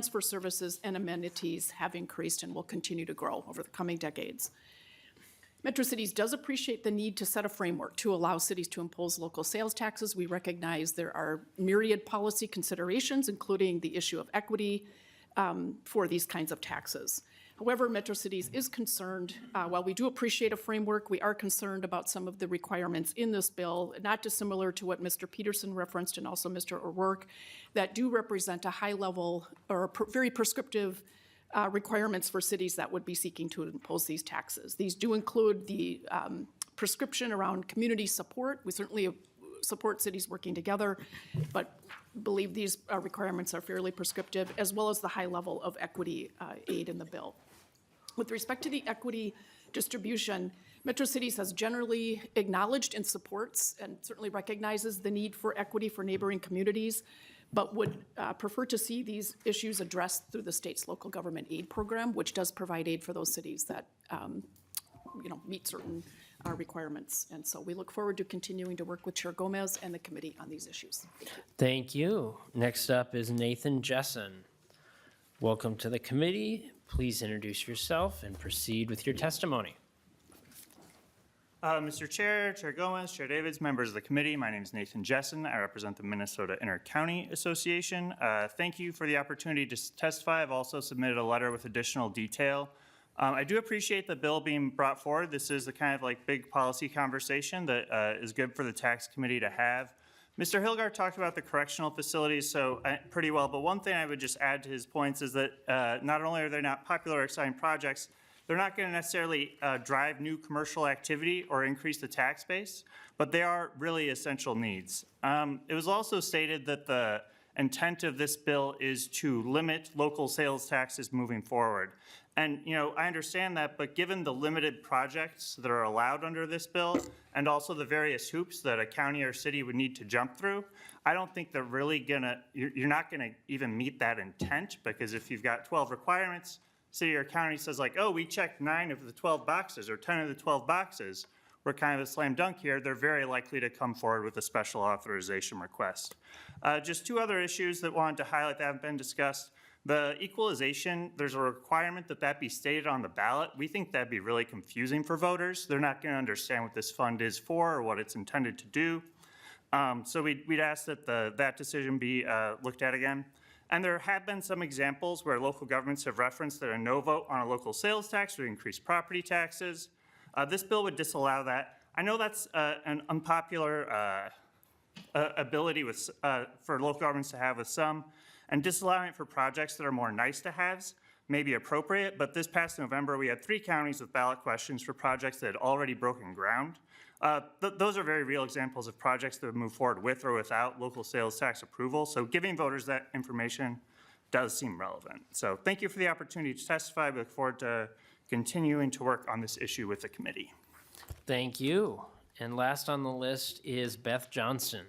for services and amenities have increased and will continue to grow over the coming decades. Metro Cities does appreciate the need to set a framework to allow cities to impose local sales taxes. We recognize there are myriad policy considerations, including the issue of equity for these kinds of taxes. However, Metro Cities is concerned, while we do appreciate a framework, we are concerned about some of the requirements in this bill, not dissimilar to what Mr. Peterson referenced and also Mr. O'Rourke, that do represent a high level or very prescriptive requirements for cities that would be seeking to impose these taxes. These do include the prescription around community support. We certainly support cities working together, but believe these requirements are fairly prescriptive, as well as the high level of equity aid in the bill. With respect to the equity distribution, Metro Cities has generally acknowledged and supports and certainly recognizes the need for equity for neighboring communities, but would prefer to see these issues addressed through the state's local government aid program, which does provide aid for those cities that meet certain requirements. And so we look forward to continuing to work with Chair Gomez and the committee on these issues. Thank you. Next up is Nathan Jessen. Welcome to the committee. Please introduce yourself and proceed with your testimony. Mr. Chair, Chair Gomez, Chair Davids, members of the committee, my name is Nathan Jessen. I represent the Minnesota Inter-County Association. Thank you for the opportunity to testify. I've also submitted a letter with additional detail. I do appreciate the bill being brought forward. This is the kind of like big policy conversation that is good for the tax committee to have. Mr. Hilgard talked about the correctional facilities so pretty well, but one thing I would just add to his points is that not only are they not popular or exciting projects, they're not going to necessarily drive new commercial activity or increase the tax base, but they are really essential needs. It was also stated that the intent of this bill is to limit local sales taxes moving forward. And, I understand that, but given the limited projects that are allowed under this bill and also the various hoops that a county or city would need to jump through, I don't think they're really you're not gonna even meet that intent, because if you've got 12 requirements, city or county says like, oh, we checked 9 of the 12 boxes or 10 of the 12 boxes, we're kind of a slam dunk here, they're very likely to come forward with a special authorization request. Just 2 other issues that wanted to highlight that haven't been discussed. The equalization, there's a requirement that be stated on the ballot. We think that'd be really confusing for voters. They're not going to understand what this fund is for or what it's intended to do. So we'd ask that that decision be looked at again. And there have been some examples where local governments have referenced that a no vote on a local sales tax would increase property taxes. This bill would disallow that. I know that's an unpopular ability for local governments to have with some, and disallowing it for projects that are more nice to haves may be appropriate, but this past November we had 3 counties with ballot questions for projects that had already broken ground. Those are very real examples of projects that would move forward with or without local sales tax approval, so giving voters that information does seem relevant. So thank you for the opportunity to testify. We look forward to continuing to work on this issue with the committee. Thank you. And last on the list is Beth Johnston.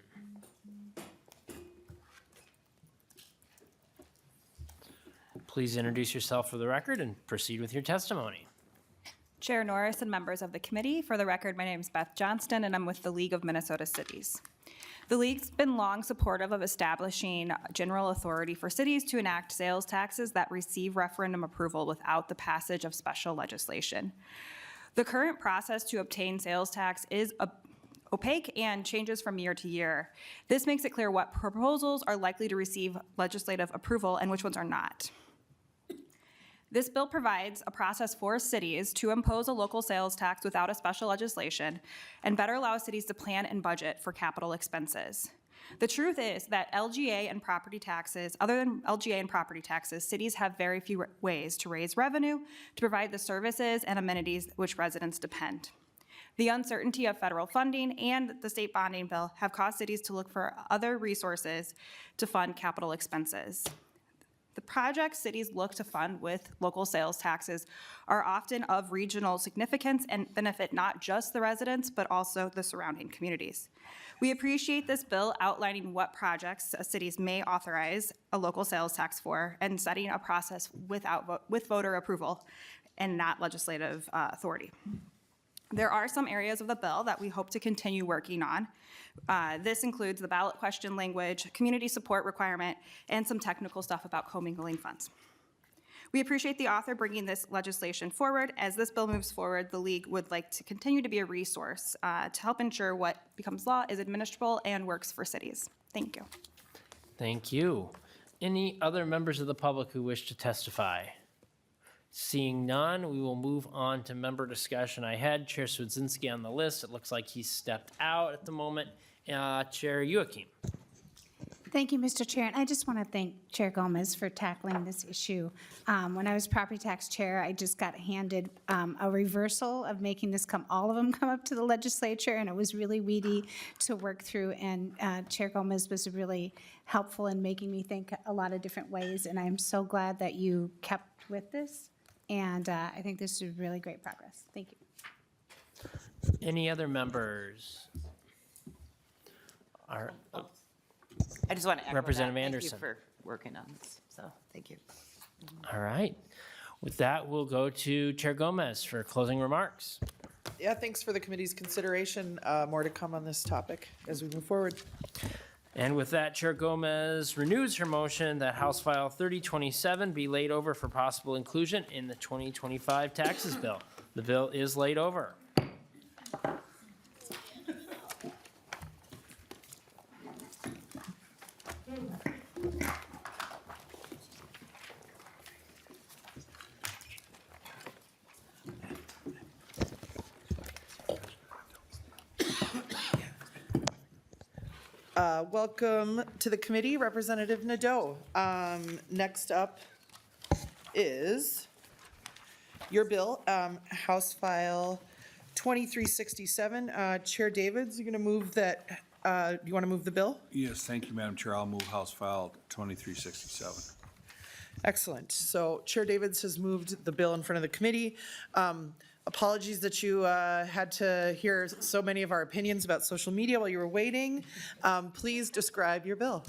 Please introduce yourself for the record and proceed with your testimony. Chair Norris and members of the committee, for the record, my name is Beth Johnston and I'm with the League of Minnesota Cities. The League's been long supportive of establishing general authority for cities to enact sales taxes that receive referendum approval without the passage of special legislation. The current process to obtain sales tax is opaque and changes from year to year. This makes it clear what proposals are likely to receive legislative approval and which ones are not. This bill provides a process for cities to impose a local sales tax without a special legislation and better allow cities to plan and budget for capital expenses. The truth is that LGA and property taxes, other than LGA and property taxes, cities have very few ways to raise revenue to provide the services and amenities which residents depend. The uncertainty of federal funding and the state bonding bill have caused cities to look for other resources to fund capital expenses. The projects cities look to fund with local sales taxes are often of regional significance and benefit not just the residents, but also the surrounding communities. We appreciate this bill outlining what projects cities may authorize a local sales tax for and setting a process with voter approval and not legislative authority. There are some areas of the bill that we hope to continue working on. This includes the ballot question language, community support requirement, and some technical stuff about commingling funds. We appreciate the author bringing this legislation forward. As this bill moves forward, the League would like to continue to be a resource to help ensure what becomes law is administrable and works for cities. Thank you. Thank you. Any other members of the public who wish to testify? Seeing none, we will move on to member discussion. I had Chair Swedzinski on the list. It looks like he's stepped out at the moment. Chair Youakim. Thank you, Mr. Chair, and I just want to thank Chair Gomez for tackling this issue. When I was property tax chair, I just got handed a reversal of making all of them come up to the legislature, and it was really weedy to work through, and Chair Gomez was really helpful in making me think a lot of different ways, and I'm so glad that you kept with this, and I think this is really great progress. Thank you. Any other members? I just want to echo that. Representative Thank Anderson. you for working on this, so thank you. All right. With that, we'll go to Chair Gomez for closing remarks. Yeah, thanks for the committee's consideration. More to come on this topic as we move forward. And with that, Chair Gomez renews her motion that House File 3027 be laid over for possible inclusion in the 2025 taxes bill. The bill is laid over. Welcome to the committee, Representative Nadeau. Next up is your bill, House File 2367. Chair Davids, you're going to move that, you want to move the bill? Yes, thank you, Madam Chair. I'll move House File 2367. Excellent. So Chair Davids has moved the bill in front of the committee. Apologies that you had to hear so many of our opinions about social media while you were waiting. Please describe your bill.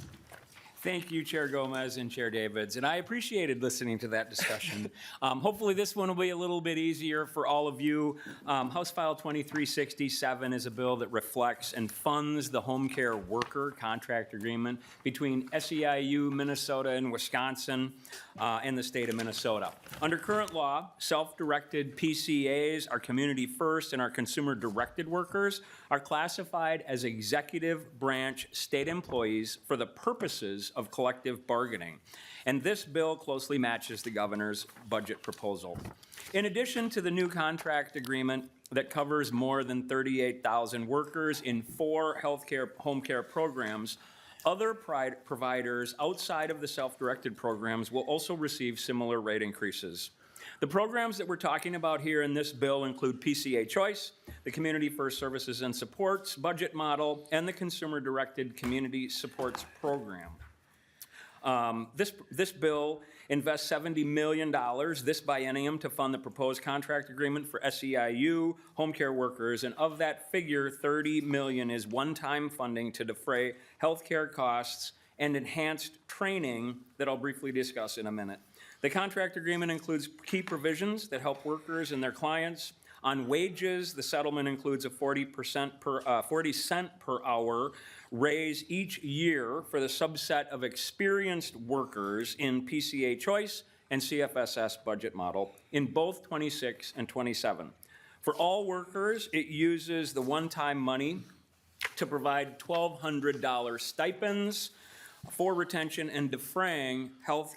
Thank you, Chair Gomez and Chair Davids, and I appreciated listening to that discussion. Hopefully this one will be a little bit easier for all of you. House File 2367 is a bill that reflects and funds the home care worker contract agreement between SEIU, Minnesota, and Wisconsin, and the state of Minnesota. Under current law, self-directed PCAs, our community first, and our consumer-directed workers are classified as executive branch state employees for the purposes of collective bargaining. And this bill closely matches the governor's budget proposal. In addition to the new contract agreement that covers more than 38,000 workers in 4 healthcare home care programs, other providers outside of the self-directed programs will also receive similar rate increases. The programs that we're talking about here in this bill include PCA Choice, the Community First Services and Supports budget model, and the Consumer-Directed Community Supports Program. This bill invests $70 million this biennium to fund the proposed contract agreement for SEIU home care workers, and of that figure, $30 million is one-time funding to defray healthcare costs and enhanced training that I'll briefly discuss in a minute. The contract agreement includes key provisions that help workers and their clients. On wages, the settlement includes a 40 cent per hour raise each year for the subset of experienced workers in PCA Choice and CFSS budget model in both 26 and 27. For all workers, it uses the one-time money to provide $1,200 stipends for retention and defraying health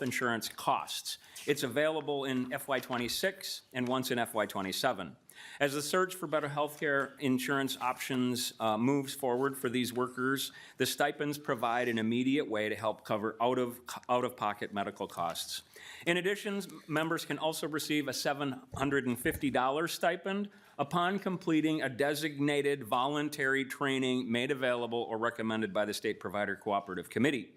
insurance costs. It's available in FY26 and once in FY27. As the search for better healthcare insurance options moves forward for these workers, the stipends provide an immediate way to help cover out-of-pocket medical costs. In addition, members can also receive a $750 stipend upon completing a designated voluntary training made available or recommended by the State Provider Cooperative Committee.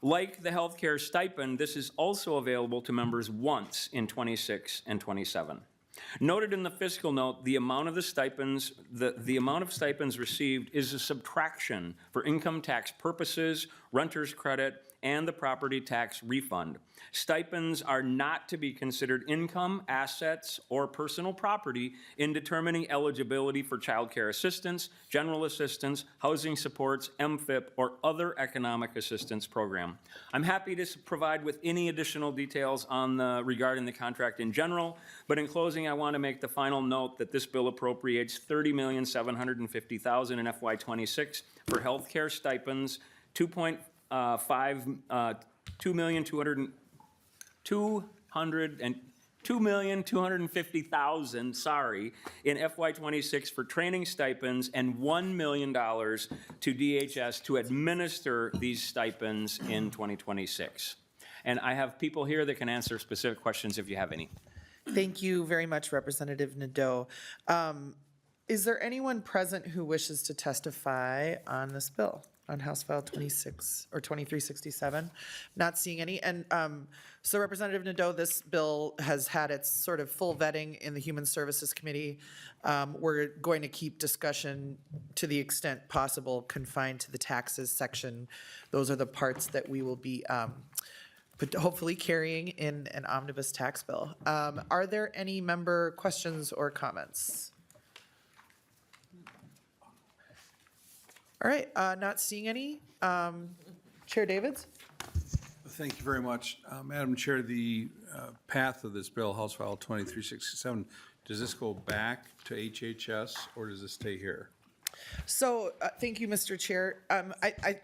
Like the healthcare stipend, this is also available to members once in 26 and 27. Noted in the fiscal note, the amount of the stipends, the amount of stipends received is a subtraction for income tax purposes, renter's credit, and the property tax refund. Stipends are not to be considered income, assets, or personal property in determining eligibility for child care assistance, general assistance, housing supports, MFIP, or other economic assistance program. I'm happy to provide with any additional details on regarding the contract in general, but in closing, I want to make the final note that this bill appropriates $30,750,000 in FY26 for health care stipends, $2.2 $2,250,000, sorry, in FY '26 for training stipends and $1 million to DHS to administer these stipends in 2026. And I have people here that can answer specific questions if you have any. Thank you very much, Representative Nadeau. Is there anyone present who wishes to testify on this bill, on House File 26 or 2367? Not seeing any. And so Representative Nadeau, this bill has had its sort of full vetting in the Human Services Committee. We're going to keep discussion to the extent possible confined to the taxes section. Those are the parts that we will be but hopefully carrying in an omnibus tax bill. Are there any member questions or comments? All right, not seeing any. Chair Davids? Thank you very much. Madam Chair, the path of this bill, House File 2367, does this go back to HHS or does this stay here? So, thank you, Mr. Chair.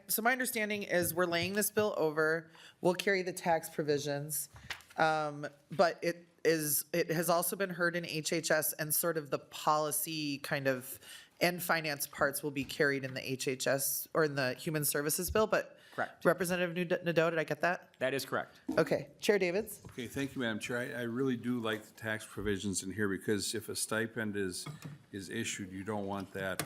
So my understanding is we're laying this bill over. We'll carry the tax provisions. But it has also been heard in HHS, and sort of the policy kind of and finance parts will be carried in the HHS or in the Human Services bill, but Correct. Representative Nadeau, did I get that? That is correct. Okay, Chair Davids? Okay, thank you, Madam Chair. I really do like the tax provisions in here because if a stipend is issued, you don't want that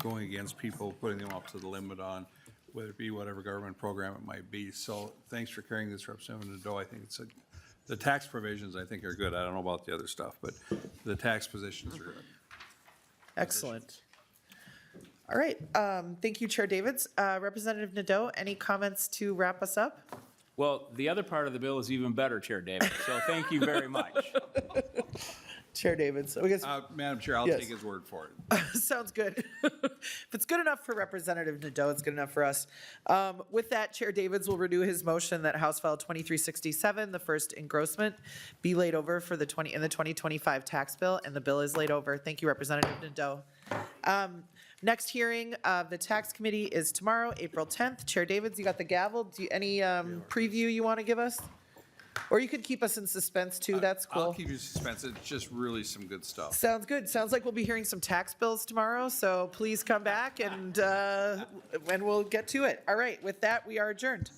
going against people, putting them up to the limit on whether it be whatever government program it might be. So thanks for carrying this, Representative Nadeau. I think the tax provisions, I think, are good. I don't know about the other stuff, but the tax positions are good. Excellent. All right, thank you, Chair Davids. Representative Nadeau, any comments to wrap us up? Well, the other part of the bill is even better, Chair Davis, so thank you very much. Chair Davids, I guess, Madam Chair, I'll Yes. take his word for it. sounds good. If it's good enough for Representative Nadeau, it's good enough for us. With that, Chair Davids will renew his motion that House File 2367, the first engrossment, be laid over for the 2025 tax bill, and the bill is laid over. Thank you, Representative Nadeau. Next hearing of the Tax Committee is tomorrow, April 10th. Chair Davids, you got the gavel. Do you, any preview you want to give us? Or you could keep us in suspense too, that's cool. I'll keep you in suspense. It's just really some good stuff. Sounds good. Sounds like we'll be hearing some tax bills tomorrow, so please come back and we'll get to it. All right, with that, we are adjourned.